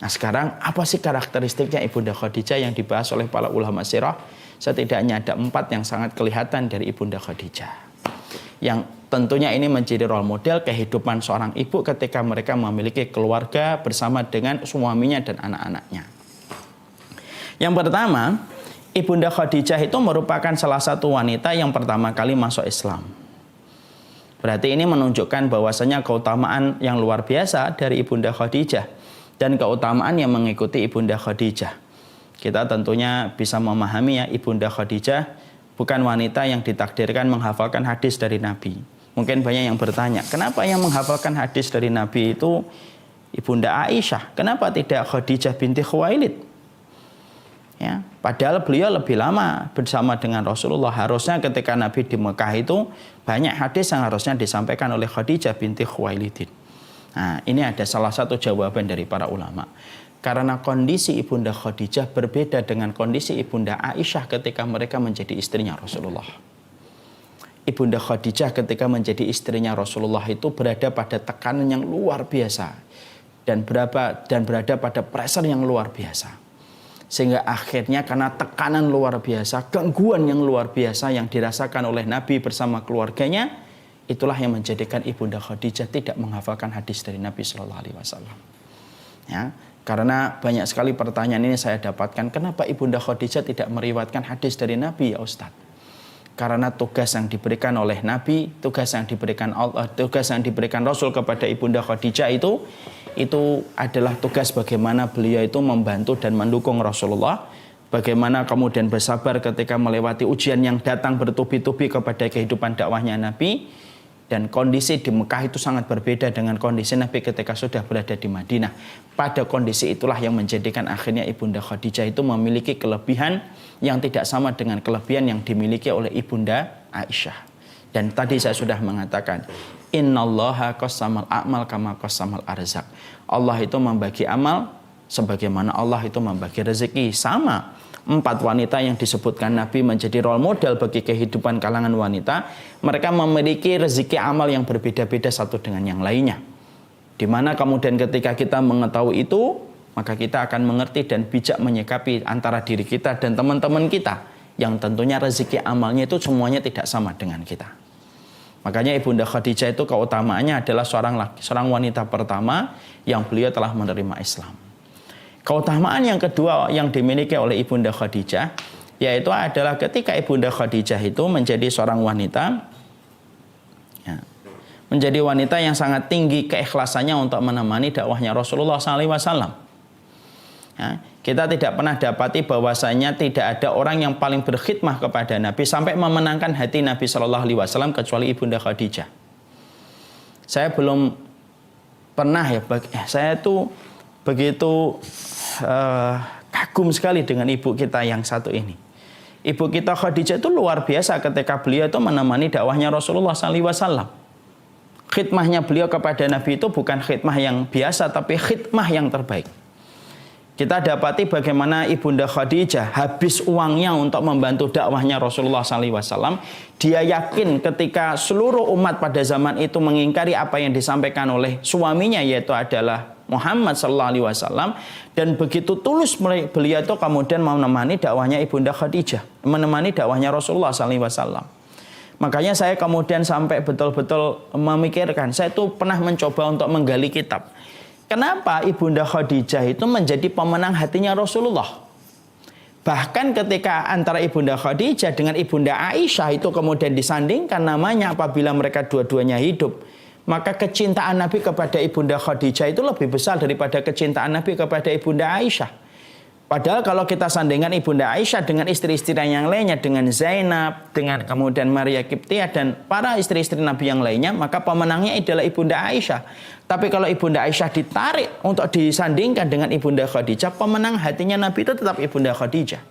Nah sekarang apa sih karakteristiknya Ibunda Khadijah yang dibahas oleh para ulama sirah? Setidaknya ada 4 yang sangat kelihatan dari Ibunda Khadijah. Yang tentunya ini menjadi role model kehidupan seorang ibu ketika mereka memiliki keluarga bersama dengan suaminya dan anak-anaknya. Yang pertama, Ibunda Khadijah itu merupakan salah satu wanita yang pertama kali masuk Islam. Berarti ini menunjukkan bahwasanya keutamaan yang luar biasa dari Ibunda Khadijah dan keutamaan yang mengikuti Ibunda Khadijah. Kita tentunya bisa memahami ya Ibunda Khadijah bukan wanita yang ditakdirkan menghafalkan hadis dari Nabi. Mungkin banyak yang bertanya, kenapa yang menghafalkan hadis dari Nabi itu Ibunda Aisyah? Kenapa tidak Khadijah binti Khuwailid? Ya, padahal beliau lebih lama bersama dengan Rasulullah. Harusnya ketika Nabi di Mekah itu banyak hadis yang harusnya disampaikan oleh Khadijah binti Khuwailid. Nah, ini ada salah satu jawaban dari para ulama. Karena kondisi Ibunda Khadijah berbeda dengan kondisi Ibunda Aisyah ketika mereka menjadi istrinya Rasulullah. Ibunda Khadijah ketika menjadi istrinya Rasulullah itu berada pada tekanan yang luar biasa dan berada pada pressure yang luar biasa. Sehingga akhirnya karena tekanan luar biasa, gangguan yang luar biasa yang dirasakan oleh Nabi bersama keluarganya, itulah yang menjadikan Ibunda Khadijah tidak menghafalkan hadis dari Nabi Shallallahu Alaihi Wasallam. Ya, karena banyak sekali pertanyaan ini saya dapatkan, kenapa Ibunda Khadijah tidak meriwayatkan hadis dari Nabi ya Ustadz? Karena tugas yang diberikan oleh Nabi, tugas yang diberikan Allah, tugas yang diberikan Rasul kepada Ibunda Khadijah itu adalah tugas bagaimana beliau itu membantu dan mendukung Rasulullah, bagaimana kemudian bersabar ketika melewati ujian yang datang bertubi-tubi kepada kehidupan dakwahnya Nabi. Dan kondisi di Mekah itu sangat berbeda dengan kondisi Nabi ketika sudah berada di Madinah. Pada kondisi itulah yang menjadikan akhirnya Ibunda Khadijah itu memiliki kelebihan yang tidak sama dengan kelebihan yang dimiliki oleh Ibunda Aisyah. Dan tadi saya sudah mengatakan, innallaha qassamal a'mal kama qassamal arzak. Allah itu membagi amal sebagaimana Allah itu membagi rezeki. Sama. 4 wanita yang disebutkan Nabi menjadi role model bagi kehidupan kalangan wanita, mereka memiliki rezeki amal yang berbeda-beda satu dengan yang lainnya. Di mana kemudian ketika kita mengetahui itu, maka kita akan mengerti dan bijak menyikapi antara diri kita dan teman-teman kita, yang tentunya rezeki amalnya itu semuanya tidak sama dengan kita. Makanya Ibunda Khadijah itu keutamaannya adalah seorang wanita pertama yang beliau telah menerima Islam. Keutamaan yang kedua yang dimiliki oleh Ibunda Khadijah, yaitu adalah ketika Ibunda Khadijah itu menjadi seorang wanita, ya, menjadi wanita yang sangat tinggi keikhlasannya untuk menemani dakwahnya Rasulullah SAW. Ya, kita tidak pernah dapati bahwasanya tidak ada orang yang paling berkhidmah kepada Nabi sampai memenangkan hati Nabi SAW kecuali Ibunda Khadijah. Saya belum pernah saya tuh begitu kagum sekali dengan ibu kita yang satu ini. Ibu kita Khadijah itu luar biasa ketika beliau itu menemani dakwahnya Rasulullah SAW. Khidmahnya beliau kepada Nabi itu bukan khidmah yang biasa, tapi khidmah yang terbaik. Kita dapati bagaimana Ibunda Khadijah habis uangnya untuk membantu dakwahnya Rasulullah SAW. Dia yakin ketika seluruh umat pada zaman itu mengingkari apa yang disampaikan oleh suaminya, yaitu adalah Muhammad SAW, dan begitu tulus beliau itu kemudian menemani dakwahnya Ibunda Khadijah, menemani dakwahnya Rasulullah SAW. Makanya saya kemudian sampai betul-betul memikirkan, saya itu pernah mencoba untuk menggali kitab. Kenapa Ibunda Khadijah itu menjadi pemenang hatinya Rasulullah? Bahkan ketika antara Ibunda Khadijah dengan Ibunda Aisyah itu kemudian disandingkan namanya apabila mereka dua-duanya hidup, maka kecintaan Nabi kepada Ibunda Khadijah itu lebih besar daripada kecintaan Nabi kepada Ibunda Aisyah. Padahal kalau kita sandingkan Ibunda Aisyah dengan istri-istri yang lainnya, dengan Zainab, dengan kemudian Maria Qibtiyah dan para istri-istri Nabi yang lainnya, maka pemenangnya adalah Ibunda Aisyah. Tapi kalau Ibunda Aisyah ditarik untuk disandingkan dengan Ibunda Khadijah, pemenang hatinya Nabi itu tetap Ibunda Khadijah.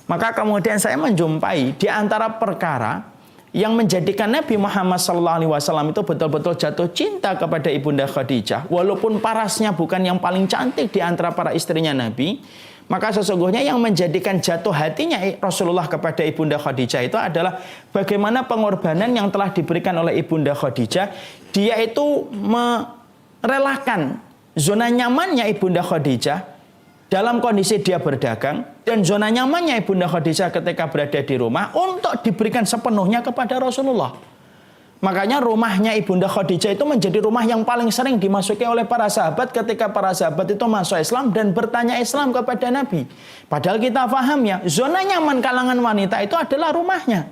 Maka kemudian saya menjumpai di antara perkara yang menjadikan Nabi Muhammad SAW itu betul-betul jatuh cinta kepada Ibunda Khadijah, walaupun parasnya bukan yang paling cantik di antara para istrinya Nabi, maka sesungguhnya yang menjadikan jatuh hatinya Rasulullah kepada Ibunda Khadijah itu adalah bagaimana pengorbanan yang telah diberikan oleh Ibunda Khadijah. Dia itu merelakan zona nyamannya Ibunda Khadijah dalam kondisi dia berdagang, dan zona nyamannya Ibunda Khadijah ketika berada di rumah untuk diberikan sepenuhnya kepada Rasulullah. Makanya rumahnya Ibunda Khadijah itu menjadi rumah yang paling sering dimasuki oleh para sahabat ketika para sahabat itu masuk Islam dan bertanya Islam kepada Nabi. Padahal kita paham ya, zona nyaman kalangan wanita itu adalah rumahnya.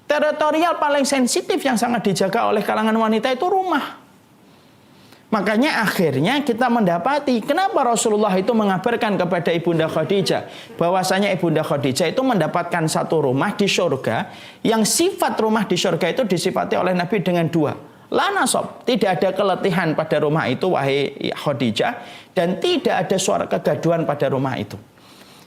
Teritorial paling sensitif yang sangat dijaga oleh kalangan wanita itu rumah. Makanya akhirnya kita mendapati kenapa Rasulullah itu mengabarkan kepada Ibunda Khadijah bahwasanya Ibunda Khadijah itu mendapatkan satu rumah di surga yang sifat rumah di surga itu disifati oleh Nabi dengan dua. La nasab, tidak ada keletihan pada rumah itu wahai Khadijah, dan tidak ada suara kegaduhan pada rumah itu.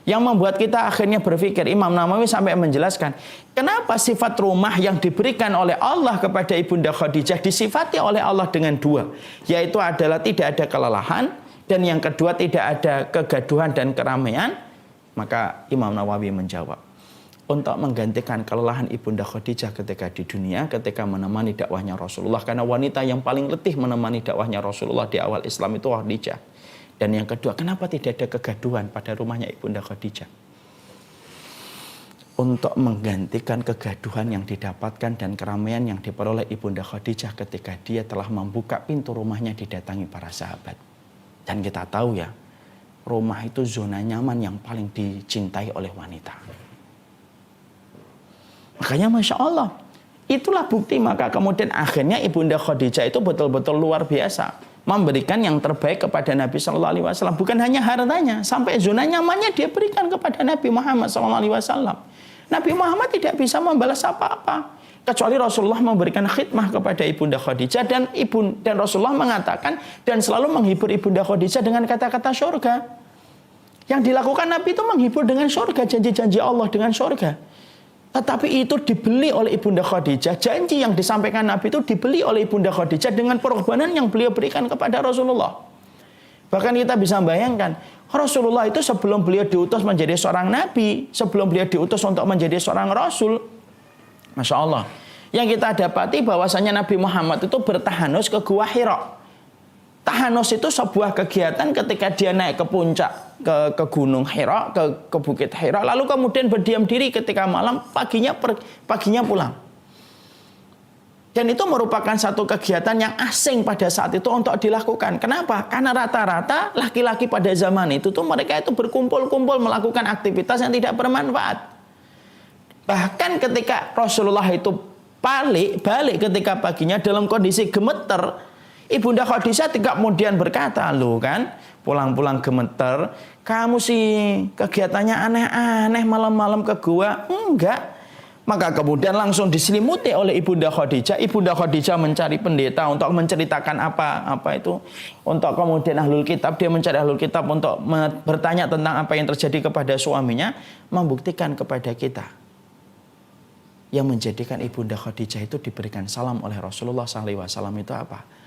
Yang membuat kita akhirnya berpikir, Imam Nawawi sampai menjelaskan, kenapa sifat rumah yang diberikan oleh Allah kepada Ibunda Khadijah disifati oleh Allah dengan dua, yaitu adalah tidak ada kelelahan, dan yang kedua tidak ada kegaduhan dan keramaian. Maka Imam Nawawi menjawab, untuk menggantikan kelelahan Ibunda Khadijah ketika di dunia, ketika menemani dakwahnya Rasulullah, karena wanita yang paling letih menemani dakwahnya Rasulullah di awal Islam itu Khadijah. Dan yang kedua, kenapa tidak ada kegaduhan pada rumahnya Ibunda Khadijah? Untuk menggantikan kegaduhan yang didapatkan dan keramaian yang diperoleh Ibunda Khadijah ketika dia telah membuka pintu rumahnya didatangi para sahabat. Dan kita tahu ya, rumah itu zona nyaman yang paling dicintai oleh wanita. Makanya Masya Allah, itulah bukti. Maka kemudian akhirnya Ibunda Khadijah itu betul-betul luar biasa memberikan yang terbaik kepada Nabi Shallallahu Alaihi Wasallam. Bukan hanya hartanya, sampai zona nyamannya dia berikan kepada Nabi Muhammad Shallallahu Alaihi Wasallam. Nabi Muhammad tidak bisa membalas apa-apa kecuali Rasulullah memberikan khidmah kepada Ibunda Khadijah, dan Rasulullah mengatakan dan selalu menghibur Ibunda Khadijah dengan kata-kata surga. Yang dilakukan Nabi itu menghibur dengan surga, janji-janji Allah dengan surga. Tetapi itu dibeli oleh Ibunda Khadijah. Janji yang disampaikan Nabi itu dibeli oleh Ibunda Khadijah dengan pengorbanan yang beliau berikan kepada Rasulullah. Bahkan kita bisa bayangkan, Rasulullah itu sebelum beliau diutus menjadi seorang Nabi, sebelum beliau diutus untuk menjadi seorang Rasul, Masya Allah, yang kita dapati bahwasanya Nabi Muhammad itu bertahanus ke Gua Hira. Tahanus itu sebuah kegiatan ketika dia naik ke puncak, ke gunung Hira, ke bukit Hira, lalu kemudian berdiam diri ketika malam, paginya pulang. Dan itu merupakan satu kegiatan yang asing pada saat itu untuk dilakukan. Kenapa? Karena rata-rata laki-laki pada zaman itu tuh mereka itu berkumpul-kumpul melakukan aktivitas yang tidak bermanfaat. Bahkan ketika Rasulullah itu balik ketika paginya dalam kondisi gemeter, Ibunda Khadijah tidak kemudian berkata, "Loh kan, pulang-pulang gemeter, kamu sih kegiatannya aneh-aneh, malam-malam ke gua." Enggak. Maka kemudian langsung diselimuti oleh Ibunda Khadijah. Ibunda Khadijah mencari pendeta untuk menceritakan apa itu. Untuk kemudian ahlul kitab, dia mencari ahlul kitab untuk bertanya tentang apa yang terjadi kepada suaminya, membuktikan kepada kita. Yang menjadikan Ibunda Khadijah itu diberikan salam oleh Rasulullah SAW itu apa?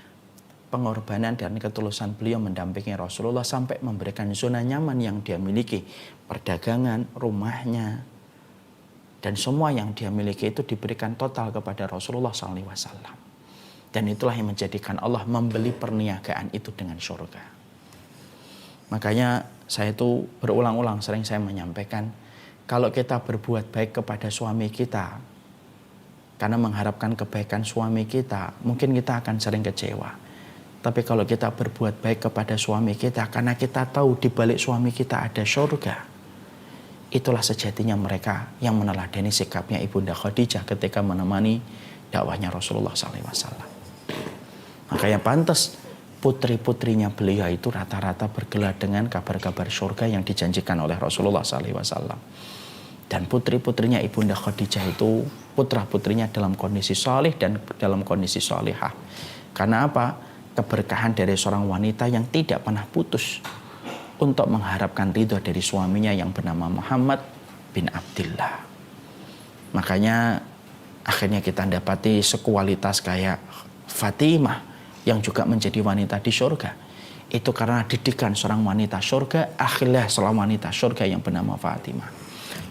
Pengorbanan dan ketulusan beliau mendampingi Rasulullah sampai memberikan zona nyaman yang dia miliki, perdagangan, rumahnya, dan semua yang dia miliki itu diberikan total kepada Rasulullah SAW. Dan itulah yang menjadikan Allah membeli perniagaan itu dengan surga. Makanya saya itu berulang-ulang sering saya menyampaikan, kalau kita berbuat baik kepada suami kita karena mengharapkan kebaikan suami kita, mungkin kita akan sering kecewa. Tapi kalau kita berbuat baik kepada suami kita karena kita tahu di balik suami kita ada surga, itulah sejatinya mereka yang meneladani sikapnya Ibunda Khadijah ketika menemani dakwahnya Rasulullah SAW. Makanya pantas putri-putrinya beliau itu rata-rata bergelar dengan kabar-kabar surga yang dijanjikan oleh Rasulullah SAW. Dan putri-putrinya Ibunda Khadijah itu putra-putrinya dalam kondisi salih dan dalam kondisi salihah. Karena apa? Keberkahan dari seorang wanita yang tidak pernah putus untuk mengharapkan ridho dari suaminya yang bernama Muhammad bin Abdullah. Makanya akhirnya kita dapati sekualitas kayak Fatimah yang juga menjadi wanita di surga. Itu karena didikan seorang wanita surga, akhirnya seorang wanita surga yang bernama Fatimah.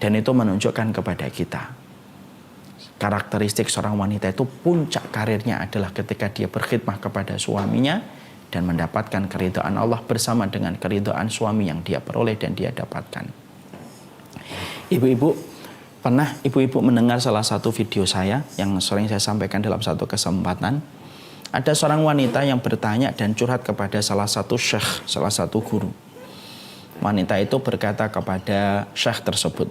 Dan itu menunjukkan kepada kita karakteristik seorang wanita itu puncak karirnya adalah ketika dia berkhidmah kepada suaminya dan mendapatkan keridhaan Allah bersama dengan keridhaan suami yang dia peroleh dan dia dapatkan. Ibu-ibu, pernah ibu-ibu mendengar salah satu video saya yang sering saya sampaikan dalam satu kesempatan? Ada seorang wanita yang bertanya dan curhat kepada salah satu syekh, salah satu guru. Wanita itu berkata kepada syekh tersebut,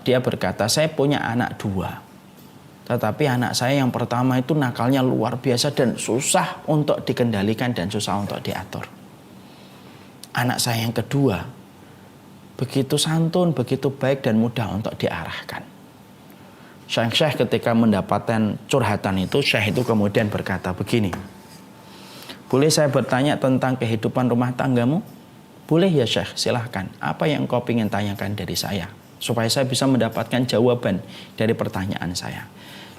dia berkata, "Saya punya anak 2. Tetapi anak saya yang pertama itu nakalnya luar biasa dan susah untuk dikendalikan dan susah untuk diatur. Anak saya yang kedua begitu santun, begitu baik dan mudah untuk diarahkan. Syekh ketika mendapatkan curhatan itu, Syekh itu kemudian berkata begini, boleh saya bertanya tentang kehidupan rumah tanggamu? Boleh ya Syekh, silahkan. Apa yang kau ingin tanyakan dari saya? Supaya saya bisa mendapatkan jawaban dari pertanyaan saya.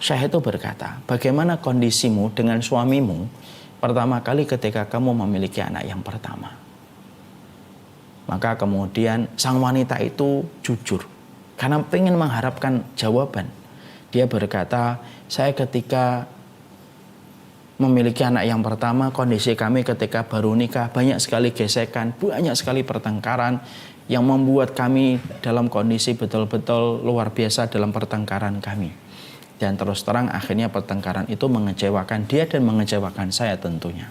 Syekh itu berkata, bagaimana kondisimu dengan suamimu pertama kali ketika kamu memiliki anak yang pertama? Maka kemudian sang wanita itu jujur, karena ingin mengharapkan jawaban. Dia berkata, saya ketika memiliki anak yang pertama, kondisi kami ketika baru nikah, banyak sekali gesekan, banyak sekali pertengkaran, yang membuat kami dalam kondisi betul-betul luar biasa dalam pertengkaran kami. Dan terus terang akhirnya pertengkaran itu mengecewakan dia dan mengecewakan saya tentunya.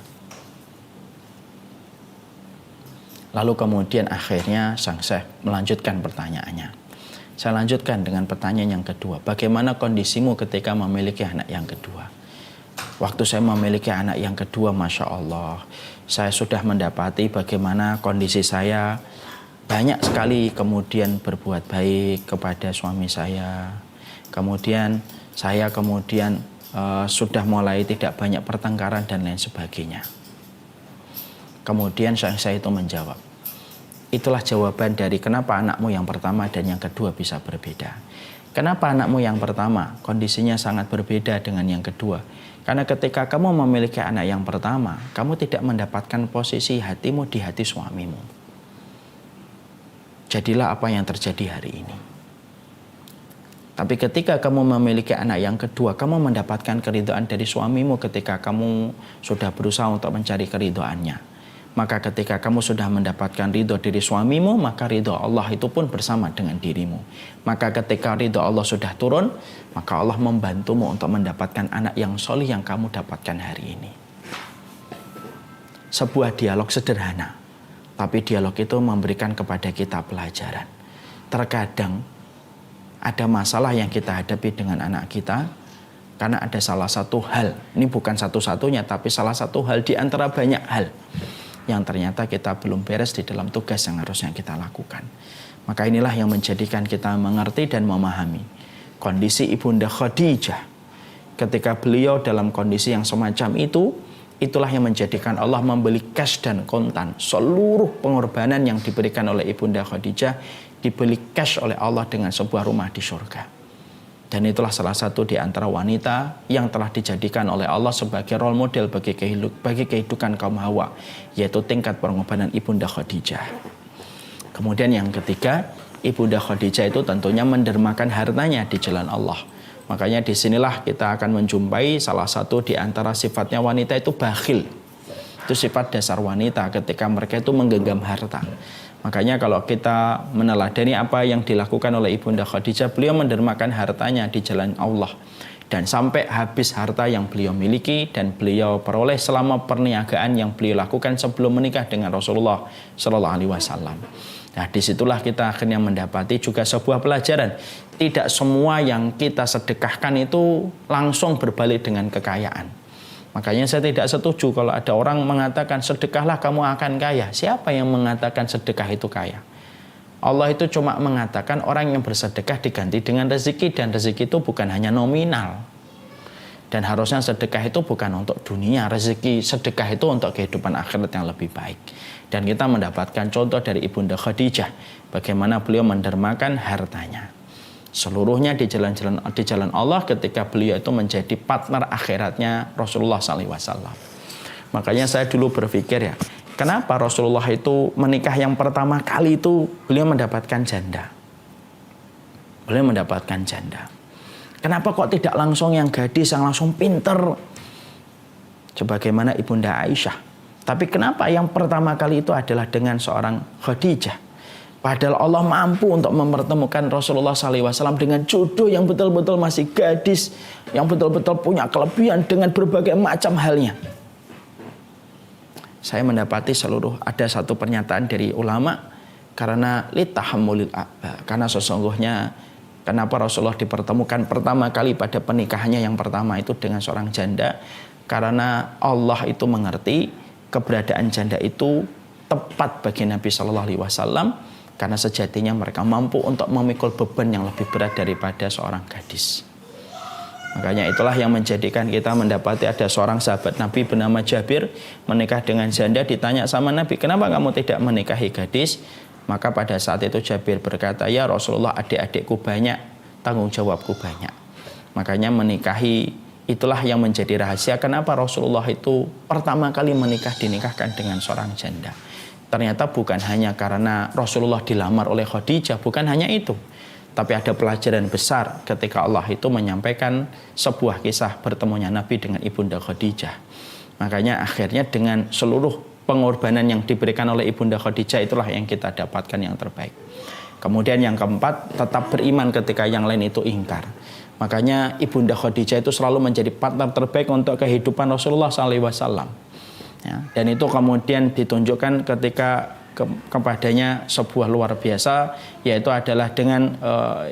Lalu kemudian akhirnya sang Syekh melanjutkan pertanyaannya. Saya lanjutkan dengan pertanyaan yang kedua. Bagaimana kondisimu ketika memiliki anak yang kedua? Waktu saya memiliki anak yang kedua, Masya Allah, saya sudah mendapati bagaimana kondisi saya banyak sekali kemudian berbuat baik kepada suami saya. Kemudian saya sudah mulai tidak banyak pertengkaran dan lain sebagainya. Kemudian saya itu menjawab, itulah jawaban dari kenapa anakmu yang pertama dan yang kedua bisa berbeda. Kenapa anakmu yang pertama kondisinya sangat berbeda dengan yang kedua? Karena ketika kamu memiliki anak yang pertama, kamu tidak mendapatkan posisi hatimu di hati suamimu. Jadilah apa yang terjadi hari ini. Tapi ketika kamu memiliki anak yang kedua, kamu mendapatkan keridhaan dari suamimu ketika kamu sudah berusaha untuk mencari keridhaannya. Maka ketika kamu sudah mendapatkan ridho dari suamimu, maka ridho Allah itu pun bersama dengan dirimu. Maka ketika ridho Allah sudah turun, maka Allah membantumu untuk mendapatkan anak yang solih yang kamu dapatkan hari ini. Sebuah dialog sederhana, tapi dialog itu memberikan kepada kita pelajaran. Terkadang ada masalah yang kita hadapi dengan anak kita, karena ada salah satu hal, ini bukan satu-satunya, tapi salah satu hal di antara banyak hal yang ternyata kita belum beres di dalam tugas yang harusnya kita lakukan. Maka inilah yang menjadikan kita mengerti dan memahami kondisi Ibunda Khadijah. Ketika beliau dalam kondisi yang semacam itu, itulah yang menjadikan Allah membeli cash dan kontan. Seluruh pengorbanan yang diberikan oleh Ibunda Khadijah dibeli cash oleh Allah dengan sebuah rumah di surga. Dan itulah salah satu di antara wanita yang telah dijadikan oleh Allah sebagai role model bagi kehidupan kaum Hawa, yaitu tingkat pengorbanan Ibunda Khadijah. Kemudian yang ketiga, Ibunda Khadijah itu tentunya mendermakan hartanya di jalan Allah. Makanya disinilah kita akan menjumpai salah satu di antara sifatnya wanita itu bakhil. Itu sifat dasar wanita ketika mereka itu menggenggam harta. Makanya kalau kita meneladani apa yang dilakukan oleh Ibunda Khadijah, beliau mendermakan hartanya di jalan Allah. Dan sampai habis harta yang beliau miliki dan beliau peroleh selama perniagaan yang beliau lakukan sebelum menikah dengan Rasulullah Sallallahu Alaihi Wasallam. Nah, disitulah kita akhirnya mendapati juga sebuah pelajaran. Tidak semua yang kita sedekahkan itu langsung berbalik dengan kekayaan. Makanya saya tidak setuju kalau ada orang mengatakan sedekahlah kamu akan kaya. Siapa yang mengatakan sedekah itu kaya? Allah itu cuma mengatakan orang yang bersedekah diganti dengan rezeki, dan rezeki itu bukan hanya nominal. Dan harusnya sedekah itu bukan untuk dunia, rezeki sedekah itu untuk kehidupan akhirat yang lebih baik. Dan kita mendapatkan contoh dari Ibunda Khadijah, bagaimana beliau mendermakan hartanya. Seluruhnya di jalan Allah ketika beliau itu menjadi partner akhiratnya Rasulullah SAW. Makanya saya dulu berpikir ya, kenapa Rasulullah itu menikah yang pertama kali itu beliau mendapatkan janda. Beliau mendapatkan janda. Kenapa kok tidak langsung yang gadis yang langsung pinter sebagaimana Ibunda Aisyah. Tapi kenapa yang pertama kali itu adalah dengan seorang Khadijah? Padahal Allah mampu untuk mempertemukan Rasulullah SAW dengan jodoh yang betul-betul masih gadis, yang betul-betul punya kelebihan dengan berbagai macam halnya. Saya mendapati ada satu pernyataan dari ulama, karena litahammulil a'ba, karena sesungguhnya Kenapa Rasulullah dipertemukan pertama kali pada pernikahannya yang pertama itu dengan seorang janda? Karena Allah itu mengerti keberadaan janda itu tepat bagi Nabi Shallallahu Alaihi Wasallam, karena sejatinya mereka mampu untuk memikul beban yang lebih berat daripada seorang gadis. Makanya itulah yang menjadikan kita mendapati ada seorang sahabat Nabi bernama Jabir menikah dengan janda. Ditanya sama Nabi, kenapa kamu tidak menikahi gadis? Maka pada saat itu Jabir berkata, ya Rasulullah, adik-adikku banyak, tanggung jawabku banyak. Makanya menikahi itulah yang menjadi rahasia kenapa Rasulullah itu pertama kali dinikahkan dengan seorang janda. Ternyata bukan hanya karena Rasulullah dilamar oleh Khadijah, bukan hanya itu. Tapi ada pelajaran besar ketika Allah itu menyampaikan sebuah kisah bertemunya Nabi dengan Ibunda Khadijah. Makanya akhirnya dengan seluruh pengorbanan yang diberikan oleh Ibunda Khadijah, itulah yang kita dapatkan yang terbaik. Kemudian yang keempat, tetap beriman ketika yang lain itu ingkar. Makanya Ibunda Khadijah itu selalu menjadi partner terbaik untuk kehidupan Rasulullah SAW. Ya, dan itu kemudian ditunjukkan ketika kepadanya sebuah luar biasa, yaitu adalah dengan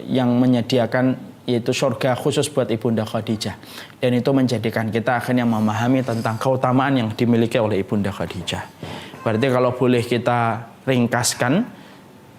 yang menyediakan yaitu surga khusus buat Ibunda Khadijah. Dan itu menjadikan kita akhirnya memahami tentang keutamaan yang dimiliki oleh Ibunda Khadijah. Berarti kalau boleh kita ringkaskan,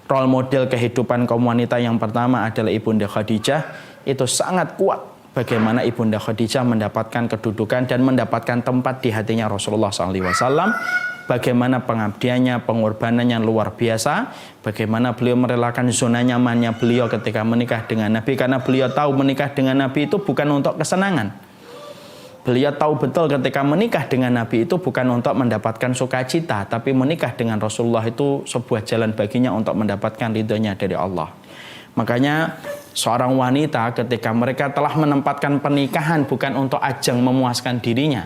role model kehidupan kaum wanita yang pertama adalah Ibunda Khadijah. Itu sangat kuat bagaimana Ibunda Khadijah mendapatkan kedudukan dan mendapatkan tempat di hatinya Rasulullah SAW. Bagaimana pengabdiannya, pengorbanannya luar biasa. Bagaimana beliau merelakan zona nyamannya beliau ketika menikah dengan Nabi. Karena beliau tahu menikah dengan Nabi itu bukan untuk kesenangan. Beliau tahu betul ketika menikah dengan Nabi itu bukan untuk mendapatkan sukacita. Tapi menikah dengan Rasulullah itu sebuah jalan baginya untuk mendapatkan ridhonya dari Allah. Makanya seorang wanita ketika mereka telah menempatkan pernikahan bukan untuk ajang memuaskan dirinya,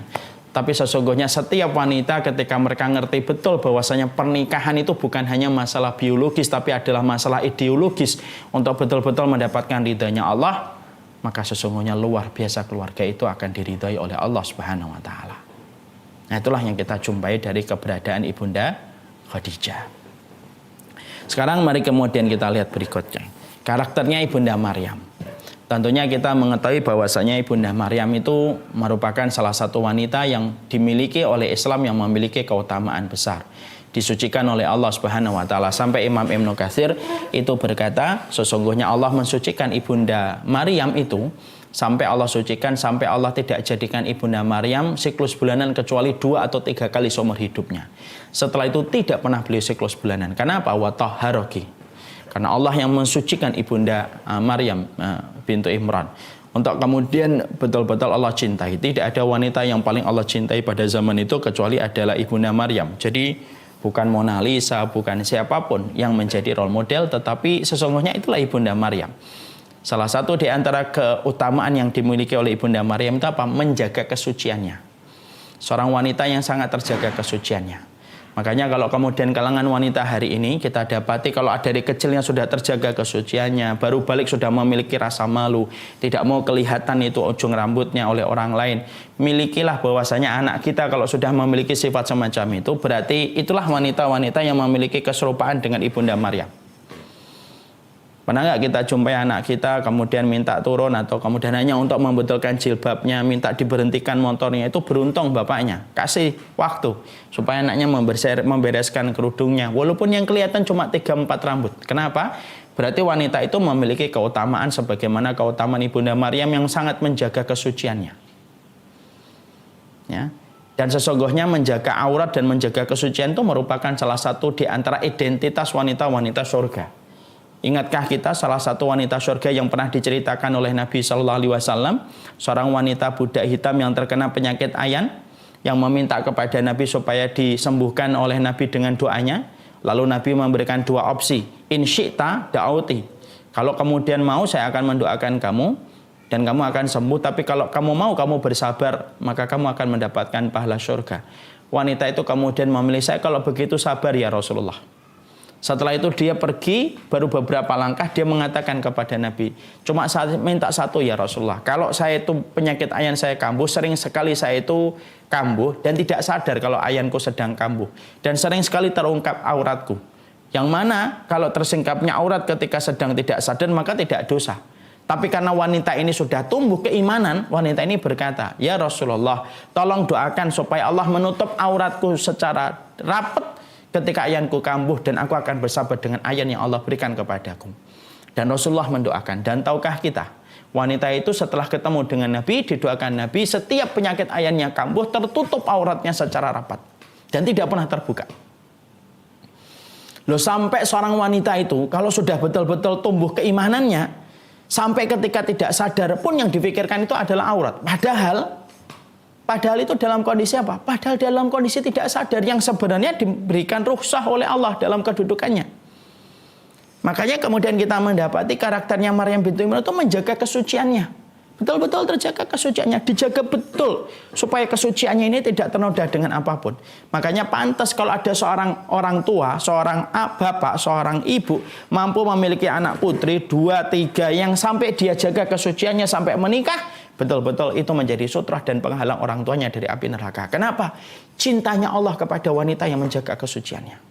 tapi sesungguhnya setiap wanita ketika mereka ngerti betul bahwasanya pernikahan itu bukan hanya masalah biologis, tapi adalah masalah ideologis untuk betul-betul mendapatkan ridhanya Allah, maka sesungguhnya luar biasa keluarga itu akan diridhai oleh Allah Subhanahu wa taala. Nah, itulah yang kita jumpai dari keberadaan Ibunda Khadijah. Sekarang mari kemudian kita lihat berikutnya. Karakternya Ibunda Maryam. Tentunya kita mengetahui bahwasanya Ibunda Maryam itu merupakan salah satu wanita yang dimiliki oleh Islam yang memiliki keutamaan besar. Disucikan oleh Allah Subhanahu wa taala. Sampai Imam Ibnu Katsir itu berkata, sesungguhnya Allah mensucikan Ibunda Maryam itu sampai Allah sucikan, sampai Allah tidak jadikan Ibunda Maryam siklus bulanan kecuali 2 atau 3 kali seumur hidupnya. Setelah itu tidak pernah beliau siklus bulanan. Kenapa? Wa tahharaki. Karena Allah yang mensucikan Ibunda Maryam bintu Imran untuk kemudian betul-betul Allah cintai. Tidak ada wanita yang paling Allah cintai pada zaman itu kecuali adalah Ibunda Maryam. Jadi bukan Mona Lisa, bukan siapapun yang menjadi role model, tetapi sesungguhnya itulah Ibunda Maryam. Salah satu di antara keutamaan yang dimiliki oleh Ibunda Maryam itu apa? Menjaga kesuciannya. Seorang wanita yang sangat terjaga kesuciannya. Makanya kalau kemudian kalangan wanita hari ini kita dapati kalau dari kecilnya sudah terjaga kesuciannya, baru balik sudah memiliki rasa malu, tidak mau kelihatan itu ujung rambutnya oleh orang lain. Milikilah bahwasanya anak kita kalau sudah memiliki sifat semacam itu, berarti itulah wanita-wanita yang memiliki keserupaan dengan Ibunda Maryam. Pernah nggak kita jumpai anak kita kemudian minta turun atau kemudian hanya untuk membetulkan jilbabnya, minta diberhentikan motornya, itu beruntung bapaknya kasih waktu supaya anaknya membereskan kerudungnya, walaupun yang kelihatan cuma 3-4 rambut. Kenapa? Berarti wanita itu memiliki keutamaan sebagaimana keutamaan Ibunda Maryam yang sangat menjaga kesuciannya. Ya. Dan sesungguhnya menjaga aurat dan menjaga kesucian itu merupakan salah satu di antara identitas wanita-wanita surga. Ingatkah kita salah satu wanita surga yang pernah diceritakan oleh Nabi Shallallahu Alaihi Wasallam, seorang wanita budak hitam yang terkena penyakit ayan, yang meminta kepada Nabi supaya disembuhkan oleh Nabi dengan doanya. Lalu Nabi memberikan 2 opsi, in syi'ta da'auti. Kalau kemudian mau, saya akan mendoakan kamu dan kamu akan sembuh. Tapi kalau kamu mau, kamu bersabar, maka kamu akan mendapatkan pahala surga. Wanita itu kemudian memilih, saya kalau begitu sabar ya Rasulullah. Setelah itu dia pergi, baru beberapa langkah dia mengatakan kepada Nabi, cuma saya minta satu ya Rasulullah, kalau saya itu penyakit ayan saya kambuh, sering sekali saya itu kambuh dan tidak sadar kalau ayanku sedang kambuh, dan sering sekali terungkap auratku, yang mana kalau tersingkapnya aurat ketika sedang tidak sadar maka tidak dosa. Tapi karena wanita ini sudah tumbuh keimanan, wanita ini berkata, "Ya Rasulullah, tolong doakan supaya Allah menutup auratku secara rapat ketika ayanku kambuh dan aku akan bersabar dengan ayan yang Allah berikan kepadaku." Dan Rasulullah mendoakan. Dan tahukah kita, wanita itu setelah ketemu dengan Nabi, didoakan Nabi, setiap penyakit ayannya kambuh, tertutup auratnya secara rapat dan tidak pernah terbuka. Loh, sampai seorang wanita itu kalau sudah betul-betul tumbuh keimanannya, sampai ketika tidak sadar pun yang difikirkan itu adalah aurat. Padahal itu dalam kondisi apa? Padahal dalam kondisi tidak sadar yang sebenarnya diberikan rukhsah oleh Allah dalam kedudukannya. Makanya kemudian kita mendapati karakternya Maryam bintu Imran itu menjaga kesuciannya. Betul-betul terjaga kesuciannya, dijaga betul supaya kesuciannya ini tidak ternoda dengan apapun. Makanya pantas kalau ada seorang orang tua, seorang bapak, seorang ibu mampu memiliki anak putri 2, 3 yang sampai dia jaga kesuciannya sampai menikah, betul-betul itu menjadi sutrah dan penghalang orang tuanya dari api neraka. Kenapa? Cintanya Allah kepada wanita yang menjaga kesuciannya.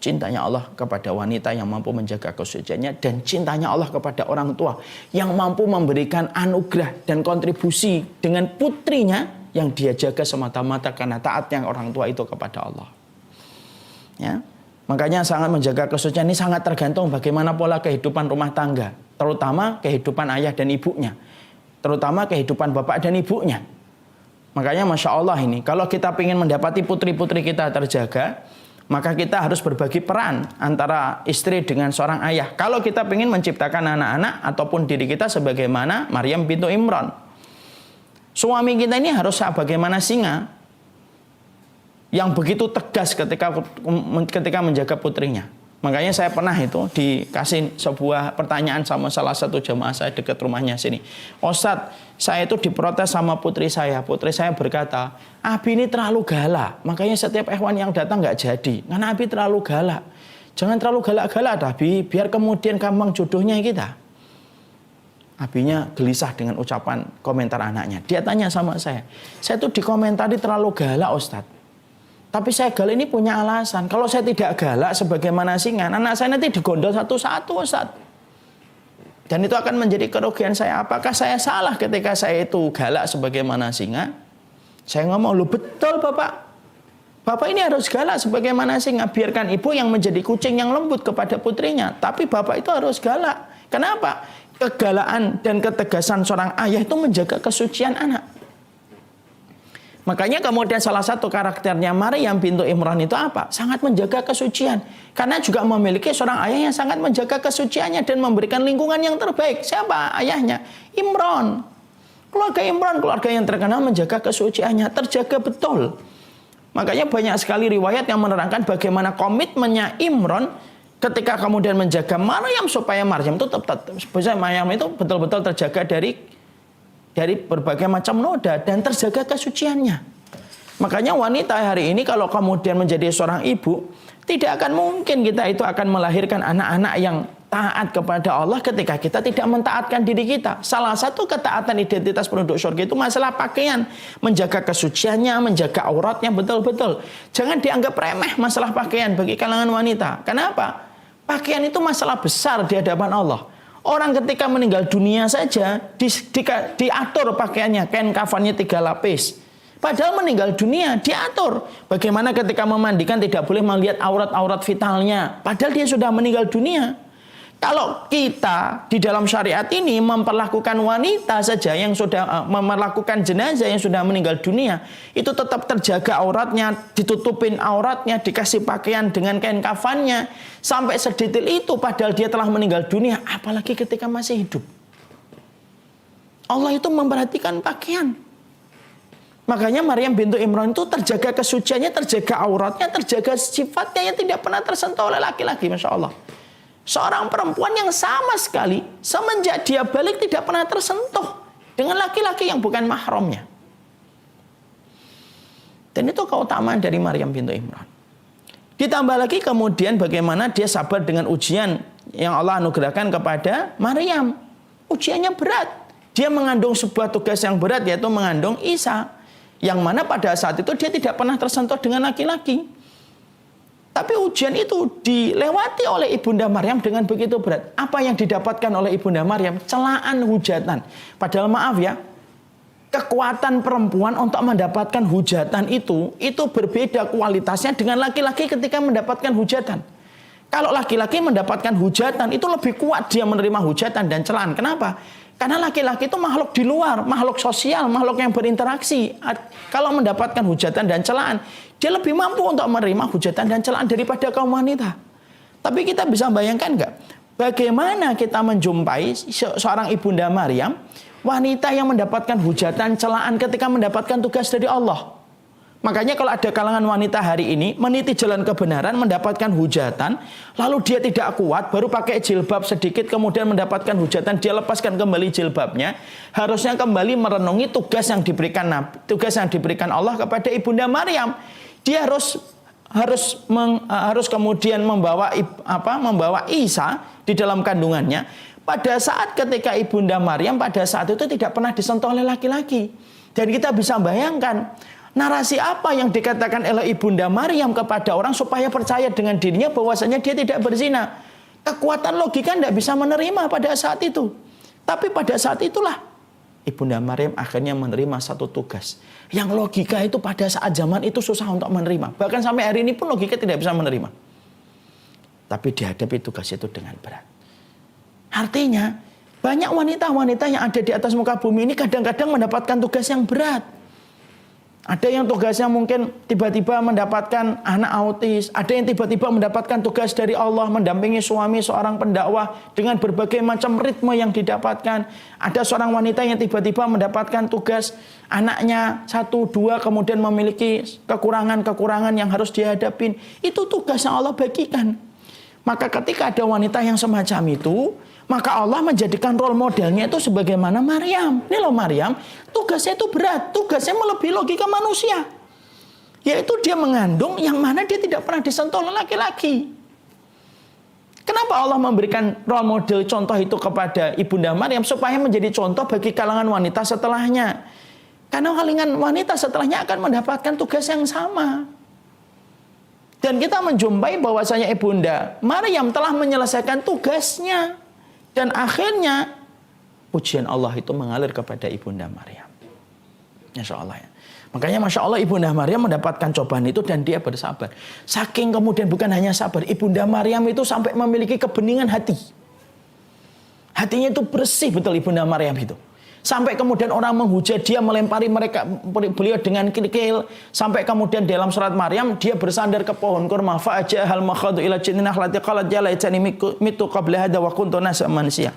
Cintanya Allah kepada wanita yang mampu menjaga kesuciannya, dan cintanya Allah kepada orang tua yang mampu memberikan anugerah dan kontribusi dengan putrinya yang dia jaga semata-mata karena taatnya orang tua itu kepada Allah. Ya. Makanya sangat menjaga kesucian ini sangat tergantung bagaimana pola kehidupan rumah tangga, terutama kehidupan ayah dan ibunya, terutama kehidupan bapak dan ibunya. Makanya Masya Allah ini, kalau kita ingin mendapati putri-putri kita terjaga, maka kita harus berbagi peran antara istri dengan seorang ayah. Kalau kita ingin menciptakan anak-anak ataupun diri kita sebagaimana Maryam bintu Imran. Suami kita ini harus bagaimana singa yang begitu tegas ketika menjaga putrinya. Makanya saya pernah itu dikasih sebuah pertanyaan sama salah satu jamaah saya dekat rumahnya sini. "Ustadz, saya itu diprotes sama putri saya. Putri saya berkata, Abi ini terlalu galak. Makanya setiap ikhwan yang datang nggak jadi. Karena Abi terlalu galak. Jangan terlalu galak-galak, Abi. Biar kemudian gampang jodohnya kita." Abinya gelisah dengan ucapan komentar anaknya. Dia tanya sama saya itu dikomentari terlalu galak, Ustadz. Tapi saya galak ini punya alasan. Kalau saya tidak galak sebagaimana singa, anak saya nanti digondol satu-satu, Ustaz. Dan itu akan menjadi kerugian saya. Apakah saya salah ketika saya itu galak sebagaimana singa? Saya ngomong, "Loh betul Bapak. Bapak ini harus galak sebagaimana singa. Biarkan ibu yang menjadi kucing yang lembut kepada putrinya. Tapi Bapak itu harus galak." Kenapa? Kegalakan dan ketegasan seorang ayah itu menjaga kesucian anak. Makanya kemudian salah satu karakternya Maryam bintu Imran itu apa? Sangat menjaga kesucian. Karena juga memiliki seorang ayah yang sangat menjaga kesuciannya dan memberikan lingkungan yang terbaik. Siapa ayahnya? Imran. Keluarga Imran, keluarga yang terkenal menjaga kesuciannya, terjaga betul. Makanya banyak sekali riwayat yang menerangkan bagaimana komitmennya Imran ketika kemudian menjaga Maryam supaya Maryam itu tetap Maryam itu betul-betul terjaga dari berbagai macam noda dan terjaga kesuciannya. Makanya wanita hari ini kalau kemudian menjadi seorang ibu, tidak akan mungkin kita itu akan melahirkan anak-anak yang taat kepada Allah ketika kita tidak mentaatkan diri kita. Salah satu ketaatan identitas penduduk surga itu masalah pakaian, menjaga kesuciannya, menjaga auratnya betul-betul. Jangan dianggap remeh masalah pakaian bagi kalangan wanita. Kenapa? Pakaian itu masalah besar di hadapan Allah. Orang ketika meninggal dunia saja diatur pakaiannya, kain kafannya 3 lapis. Padahal meninggal dunia diatur. Bagaimana ketika memandikan tidak boleh melihat aurat-aurat vitalnya. Padahal dia sudah meninggal dunia. Kalau kita di dalam syariat ini memperlakukan wanita saja yang sudah melakukan jenazah yang sudah meninggal dunia, itu tetap terjaga auratnya, ditutupin auratnya, dikasih pakaian dengan kain kafannya, sampai sedetail itu padahal dia telah meninggal dunia, apalagi ketika masih hidup. Allah itu memperhatikan pakaian. Makanya Maryam bintu Imran itu terjaga kesuciannya, terjaga auratnya, terjaga sifatnya yang tidak pernah tersentuh oleh laki-laki, Masya Allah. Seorang perempuan yang sama sekali semenjak dia balik tidak pernah tersentuh dengan laki-laki yang bukan mahramnya. Dan itu keutamaan dari Maryam bintu Imran. Ditambah lagi kemudian bagaimana dia sabar dengan ujian yang Allah anugerahkan kepada Maryam. Ujiannya berat. Dia mengandung sebuah tugas yang berat, yaitu mengandung Isa. Yang mana pada saat itu dia tidak pernah tersentuh dengan laki-laki. Tapi ujian itu dilewati oleh Ibunda Maryam dengan begitu berat. Apa yang didapatkan oleh Ibunda Maryam? Celaan, hujatan. Padahal maaf ya, kekuatan perempuan untuk mendapatkan hujatan itu berbeda kualitasnya dengan laki-laki ketika mendapatkan hujatan. Kalau laki-laki mendapatkan hujatan itu lebih kuat dia menerima hujatan dan celaan. Kenapa? Karena laki-laki itu makhluk di luar, makhluk sosial, makhluk yang berinteraksi. Kalau mendapatkan hujatan dan celaan, dia lebih mampu untuk menerima hujatan dan celaan daripada kaum wanita. Tapi kita bisa bayangkan nggak? Bagaimana kita menjumpai seorang Ibunda Maryam, wanita yang mendapatkan hujatan, celaan ketika mendapatkan tugas dari Allah. Makanya kalau ada kalangan wanita hari ini meniti jalan kebenaran, mendapatkan hujatan, lalu dia tidak kuat, baru pakai jilbab sedikit, kemudian mendapatkan hujatan, dia lepaskan kembali jilbabnya, harusnya kembali merenungi tugas yang diberikan Allah kepada Ibunda Maryam. Dia harus kemudian membawa Isa di dalam kandungannya. Pada saat ketika Ibunda Maryam pada saat itu tidak pernah disentuh oleh laki-laki. Dan kita bisa bayangkan narasi apa yang dikatakan oleh Ibunda Maryam kepada orang supaya percaya dengan dirinya bahwasanya dia tidak berzina. Kekuatan logika tidak bisa menerima pada saat itu. Tapi pada saat itulah Ibunda Maryam akhirnya menerima satu tugas. Yang logika itu pada saat zaman itu susah untuk menerima. Bahkan sampai hari ini pun logika tidak bisa menerima. Tapi dihadapi tugas itu dengan berat. Artinya banyak wanita-wanita yang ada di atas muka bumi ini kadang-kadang mendapatkan tugas yang berat. Ada yang tugasnya mungkin tiba-tiba mendapatkan anak autis. Ada yang tiba-tiba mendapatkan tugas dari Allah mendampingi suami seorang pendakwah dengan berbagai macam ritme yang didapatkan. Ada seorang wanita yang tiba-tiba mendapatkan tugas anaknya 1, 2 kemudian memiliki kekurangan-kekurangan yang harus dihadapin. Itu tugas yang Allah bagikan. Maka ketika ada wanita yang semacam itu, maka Allah menjadikan role modelnya itu sebagaimana Maryam. Ini loh Maryam, tugasnya itu berat. Tugasnya melebihi logika manusia. Yaitu dia mengandung yang mana dia tidak pernah disentuh oleh laki-laki. Kenapa Allah memberikan role model contoh itu kepada Ibunda Maryam? Supaya menjadi contoh bagi kalangan wanita setelahnya. Karena kalangan wanita setelahnya akan mendapatkan tugas yang sama. Dan kita menjumpai bahwasanya Ibunda Maryam telah menyelesaikan tugasnya. Dan akhirnya pujian Allah itu mengalir kepada Ibunda Maryam. Masya Allah ya. Makanya Masya Allah Ibunda Maryam mendapatkan cobaan itu dan dia bersabar. Saking kemudian bukan hanya sabar. Ibunda Maryam itu sampai memiliki kebeningan hati. Hatinya itu bersih betul Ibunda Maryam itu. Sampai kemudian orang menghujat dia, melempari beliau dengan kerikil. Sampai kemudian dalam surat Maryam dia bersandar ke pohon kurma. Fa'ajahal makhadu ila jinninah lati qalat ya laitani mitu qabla hada wa kuntu nasan mansiyah.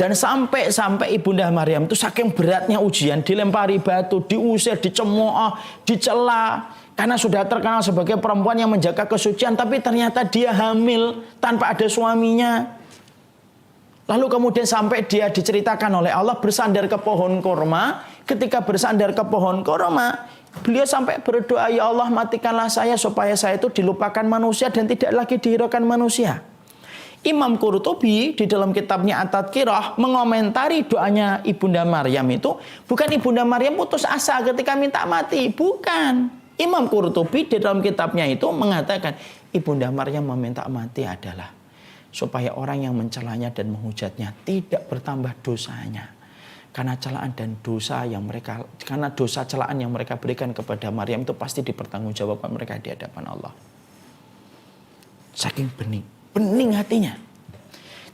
Dan sampai Ibunda Maryam itu saking beratnya ujian, dilempari batu, diusir, dicemooh, dicela. Karena sudah terkenal sebagai perempuan yang menjaga kesucian, tapi ternyata dia hamil tanpa ada suaminya. Lalu kemudian sampai dia diceritakan oleh Allah bersandar ke pohon kurma. Ketika bersandar ke pohon kurma, beliau sampai berdoa, ya Allah matikanlah saya supaya saya itu dilupakan manusia dan tidak lagi dihiraukan manusia. Imam Qurtubi di dalam kitabnya At-Tadhkirah mengomentari doanya Ibunda Maryam itu, bukan Ibunda Maryam putus asa ketika minta mati, bukan. Imam Qurtubi di dalam kitabnya itu mengatakan Ibunda Maryam meminta mati adalah supaya orang yang mencelanya dan menghujatnya tidak bertambah dosanya. Karena celaan dan dosa karena dosa celaan yang mereka berikan kepada Maryam itu pasti dipertanggungjawabkan mereka di hadapan Allah. Saking bening hatinya.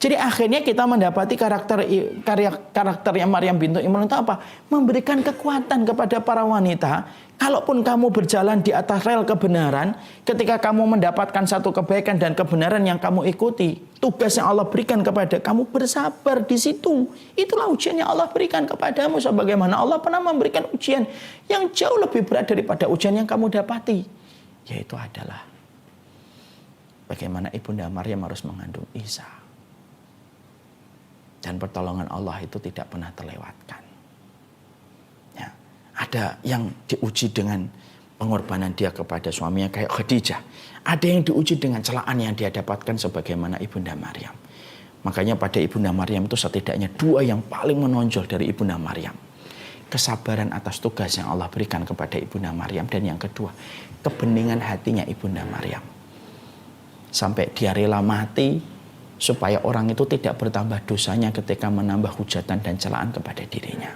Jadi akhirnya kita mendapati karakter yang Maryam bintu Imran itu apa? Memberikan kekuatan kepada para wanita. Kalaupun kamu berjalan di atas rel kebenaran, ketika kamu mendapatkan satu kebaikan dan kebenaran yang kamu ikuti, tugas yang Allah berikan kepada kamu, bersabar di situ. Itulah ujian yang Allah berikan kepadamu, sebagaimana Allah pernah memberikan ujian yang jauh lebih berat daripada ujian yang kamu dapati. Yaitu adalah bagaimana Ibunda Maryam harus mengandung Isa. Dan pertolongan Allah itu tidak pernah terlewatkan. Ya, ada yang diuji dengan pengorbanan dia kepada suaminya kayak Khadijah. Ada yang diuji dengan celaan yang dia dapatkan sebagaimana Ibunda Maryam. Makanya pada Ibunda Maryam itu setidaknya 2 yang paling menonjol dari Ibunda Maryam. Kesabaran atas tugas yang Allah berikan kepada Ibunda Maryam. Dan yang kedua, kebeningan hatinya Ibunda Maryam. sampai dia rela mati supaya orang itu tidak bertambah dosanya ketika menambah hujatan dan celaan kepada dirinya.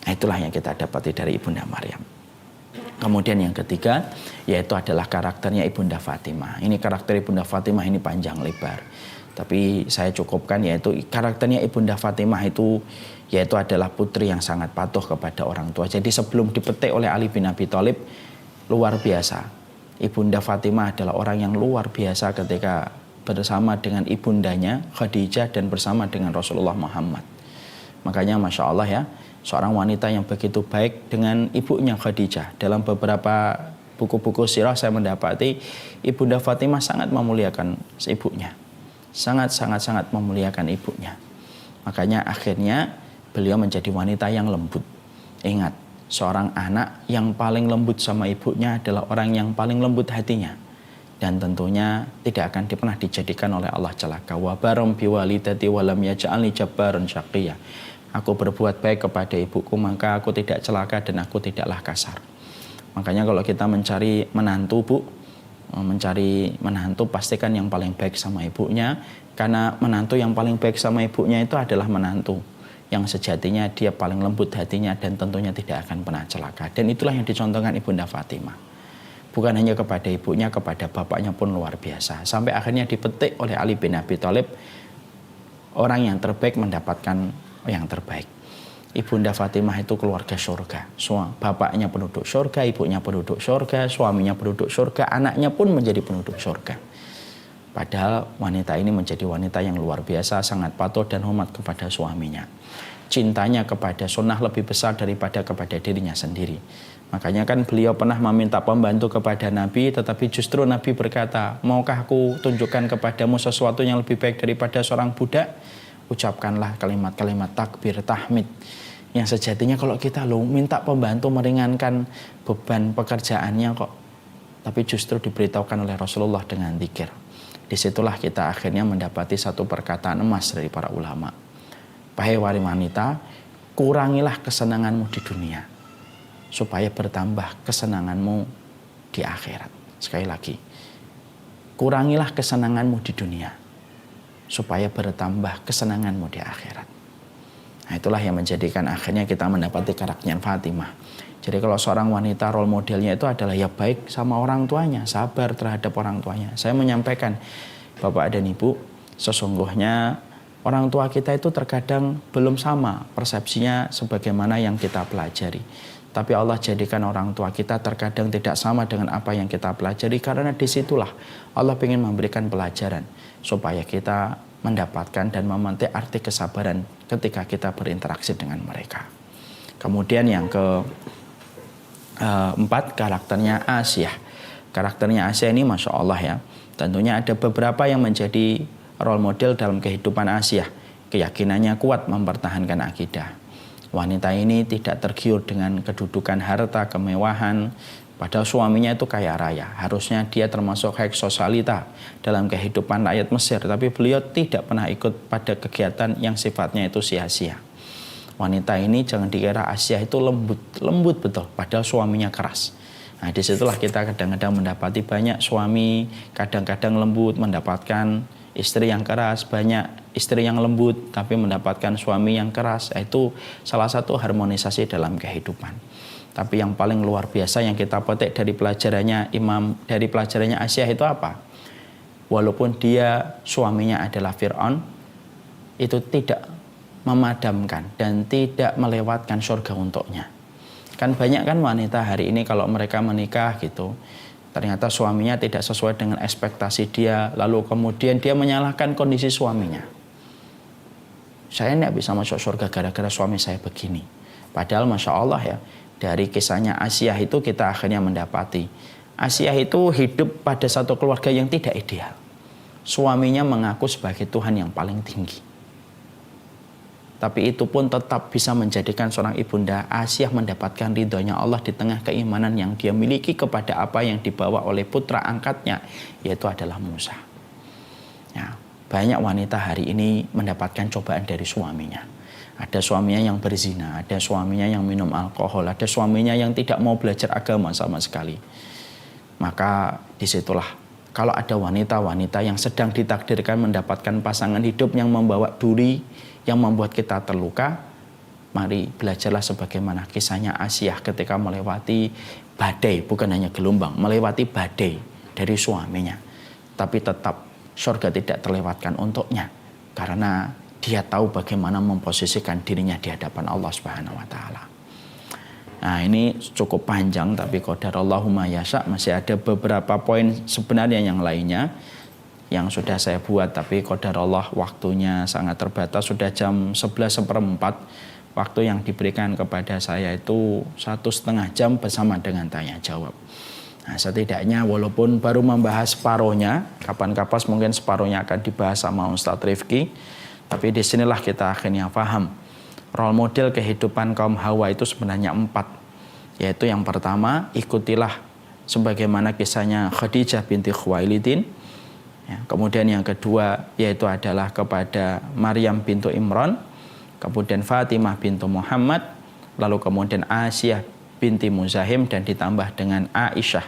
Nah, itulah yang kita dapati dari Ibunda Maryam. Kemudian yang ketiga yaitu adalah karakternya Ibunda Fatimah. Ini karakter Ibunda Fatimah ini panjang lebar, tapi saya cukupkan yaitu karakternya Ibunda Fatimah itu yaitu adalah putri yang sangat patuh kepada orang tua. Jadi sebelum dipetik oleh Ali bin Abi Thalib, luar biasa. Ibunda Fatimah adalah orang yang luar biasa ketika bersama dengan ibundanya Khadijah dan bersama dengan Rasulullah Muhammad. Makanya Masya Allah ya, seorang wanita yang begitu baik dengan ibunya Khadijah. Dalam beberapa buku-buku sirah saya mendapati Ibunda Fatimah sangat memuliakan ibunya. Sangat memuliakan ibunya. Makanya akhirnya beliau menjadi wanita yang lembut. Ingat, seorang anak yang paling lembut sama ibunya adalah orang yang paling lembut hatinya. Dan tentunya tidak akan pernah dijadikan oleh Allah celaka. Wa baram biwalidati wa lam yaj'alni jabbaran syaqiyya. Aku berbuat baik kepada ibuku, maka aku tidak celaka dan aku tidaklah kasar. Makanya kalau kita mencari menantu, Bu, mencari menantu pastikan yang paling baik sama ibunya. Karena menantu yang paling baik sama ibunya itu adalah menantu yang sejatinya dia paling lembut hatinya dan tentunya tidak akan pernah celaka. Dan itulah yang dicontohkan Ibunda Fatimah. Bukan hanya kepada ibunya, kepada bapaknya pun luar biasa. Sampai akhirnya dipetik oleh Ali bin Abi Thalib, orang yang terbaik mendapatkan yang terbaik. Ibunda Fatimah itu keluarga surga. Bapaknya penduduk surga, ibunya penduduk surga, suaminya penduduk surga, anaknya pun menjadi penduduk surga. Padahal wanita ini menjadi wanita yang luar biasa, sangat patuh dan hormat kepada suaminya. Cintanya kepada sunnah lebih besar daripada kepada dirinya sendiri. Makanya kan beliau pernah meminta pembantu kepada Nabi, tetapi justru Nabi berkata, maukah aku tunjukkan kepadamu sesuatu yang lebih baik daripada seorang budak? Ucapkanlah kalimat-kalimat takbir, tahmid. Yang sejatinya kalau kita minta pembantu meringankan beban pekerjaannya kok. Tapi justru diberitahukan oleh Rasulullah dengan zikir. Disitulah kita akhirnya mendapati satu perkataan emas dari para ulama. Wahai wanita, kurangilah kesenanganmu di dunia supaya bertambah kesenanganmu di akhirat. Sekali lagi, kurangilah kesenanganmu di dunia supaya bertambah kesenanganmu di akhirat. Nah, itulah yang menjadikan akhirnya kita mendapati karakternya Fatimah. Jadi kalau seorang wanita role modelnya itu adalah ya baik sama orang tuanya, sabar terhadap orang tuanya. Saya menyampaikan, Bapak dan Ibu, sesungguhnya orang tua kita itu terkadang belum sama persepsinya sebagaimana yang kita pelajari. Tapi Allah jadikan orang tua kita terkadang tidak sama dengan apa yang kita pelajari, karena disitulah Allah ingin memberikan pelajaran supaya kita mendapatkan dan memetik arti kesabaran ketika kita berinteraksi dengan mereka. Kemudian yang keempat, karakternya Asiyah. Karakternya Asiyah ini Masya Allah ya, tentunya ada beberapa yang menjadi role model dalam kehidupan Asiyah. Keyakinannya kuat mempertahankan akidah. Wanita ini tidak tergiur dengan kedudukan harta, kemewahan, padahal suaminya itu kaya raya. Harusnya dia termasuk hak sosialita dalam kehidupan rakyat Mesir, tapi beliau tidak pernah ikut pada kegiatan yang sifatnya itu sia-sia. Wanita ini jangan dikira Asiyah itu lembut betul, padahal suaminya keras. Nah, disitulah kita kadang-kadang mendapati banyak suami kadang-kadang lembut mendapatkan istri yang keras, banyak istri yang lembut tapi mendapatkan suami yang keras. Itu salah satu harmonisasi dalam kehidupan. Tapi yang paling luar biasa yang kita petik dari pelajarannya Asiyah itu apa? Walaupun dia suaminya adalah Fir'aun, itu tidak memadamkan dan tidak melewatkan surga untuknya. Kan banyak kan wanita hari ini kalau mereka menikah gitu, ternyata suaminya tidak sesuai dengan ekspektasi dia, lalu kemudian dia menyalahkan kondisi suaminya. Saya tidak bisa masuk surga gara-gara suami saya begini. Padahal Masya Allah ya, dari kisahnya Asiyah itu kita akhirnya mendapati Asiyah itu hidup pada satu keluarga yang tidak ideal. Suaminya mengaku sebagai Tuhan yang paling tinggi. Tapi itu pun tetap bisa menjadikan seorang ibunda Asiyah mendapatkan ridhonya Allah di tengah keimanan yang dia miliki kepada apa yang dibawa oleh putra angkatnya, yaitu adalah Musa. Ya, banyak wanita hari ini mendapatkan cobaan dari suaminya. Ada suaminya yang berzina, ada suaminya yang minum alkohol, ada suaminya yang tidak mau belajar agama sama sekali. Maka disitulah kalau ada wanita-wanita yang sedang ditakdirkan mendapatkan pasangan hidup yang membawa duri, yang membuat kita terluka, mari belajarlah sebagaimana kisahnya Asiyah ketika melewati badai, bukan hanya gelombang, melewati badai dari suaminya. Tapi tetap surga tidak terlewatkan untuknya, karena dia tahu bagaimana memposisikan dirinya di hadapan Allah Subhanahu wa taala. Nah, ini cukup panjang, tapi qadarallahu ma yasha, masih ada beberapa poin sebenarnya yang lainnya yang sudah saya buat, tapi qadarallah waktunya sangat terbatas. Sudah jam 11:04. Waktu yang diberikan kepada saya itu 1,5 jam bersama dengan tanya jawab. Nah, setidaknya walaupun baru membahas separuhnya, kapan-kapan mungkin separuhnya akan dibahas sama Ustadz Rifki, tapi disinilah kita akhirnya paham role model kehidupan kaum Hawa itu sebenarnya 4, yaitu yang pertama, ikutilah sebagaimana kisahnya Khadijah binti Khuwailidin. Ya, kemudian yang kedua yaitu adalah kepada Maryam bintu Imran, kemudian Fatimah bintu Muhammad, lalu kemudian Asiyah binti Muzahim, dan ditambah dengan Aisyah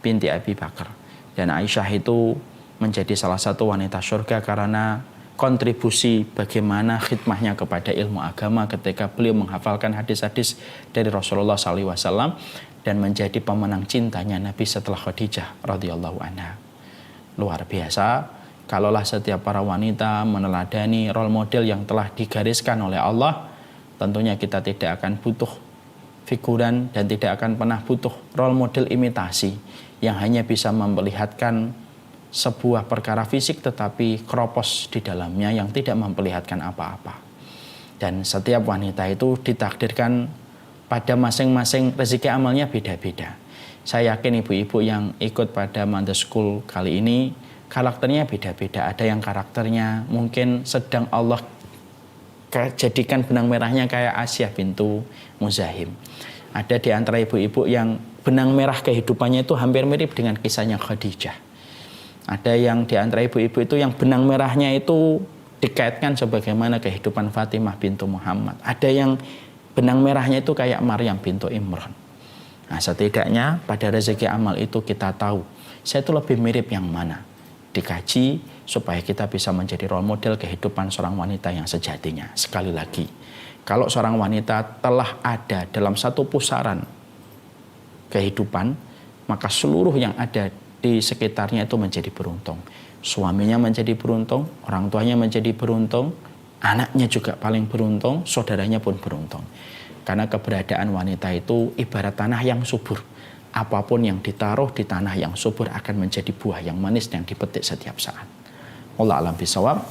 binti Abi Bakar. Dan Aisyah itu menjadi salah satu wanita surga karena kontribusi bagaimana khidmahnya kepada ilmu agama ketika beliau menghafalkan hadis-hadis dari Rasulullah SAW dan menjadi pemenang cintanya Nabi setelah Khadijah radhiyallahu anha. Luar biasa, kalaulah setiap para wanita meneladani role model yang telah digariskan oleh Allah, tentunya kita tidak akan butuh figuran dan tidak akan pernah butuh role model imitasi yang hanya bisa memperlihatkan sebuah perkara fisik tetapi kropos di dalamnya yang tidak memperlihatkan apa-apa. Dan setiap wanita itu ditakdirkan pada masing-masing rezeki amalnya beda-beda. Saya yakin ibu-ibu yang ikut pada Mother School kali ini karakternya beda-beda. Ada yang karakternya mungkin sedang Allah jadikan benang merahnya kayak Asiyah bintu Muzahim. Ada di antara ibu-ibu yang benang merah kehidupannya itu hampir mirip dengan kisahnya Khadijah. Ada yang di antara ibu-ibu itu yang benang merahnya itu dikaitkan sebagaimana kehidupan Fatimah bintu Muhammad. Ada yang benang merahnya itu kayak Maryam bintu Imran. Nah, setidaknya pada rezeki amal itu kita tahu, saya itu lebih mirip yang mana. Dikaji supaya kita bisa menjadi role model kehidupan seorang wanita yang sejatinya. Sekali lagi, kalau seorang wanita telah ada dalam satu pusaran kehidupan, maka seluruh yang ada di sekitarnya itu menjadi beruntung. Suaminya menjadi beruntung, orang tuanya menjadi beruntung, anaknya juga paling beruntung, saudaranya pun beruntung. Karena keberadaan wanita itu ibarat tanah yang subur. Apapun yang ditaruh di tanah yang subur akan menjadi buah yang manis yang dipetik setiap saat. Wallahu a'lam bishawab.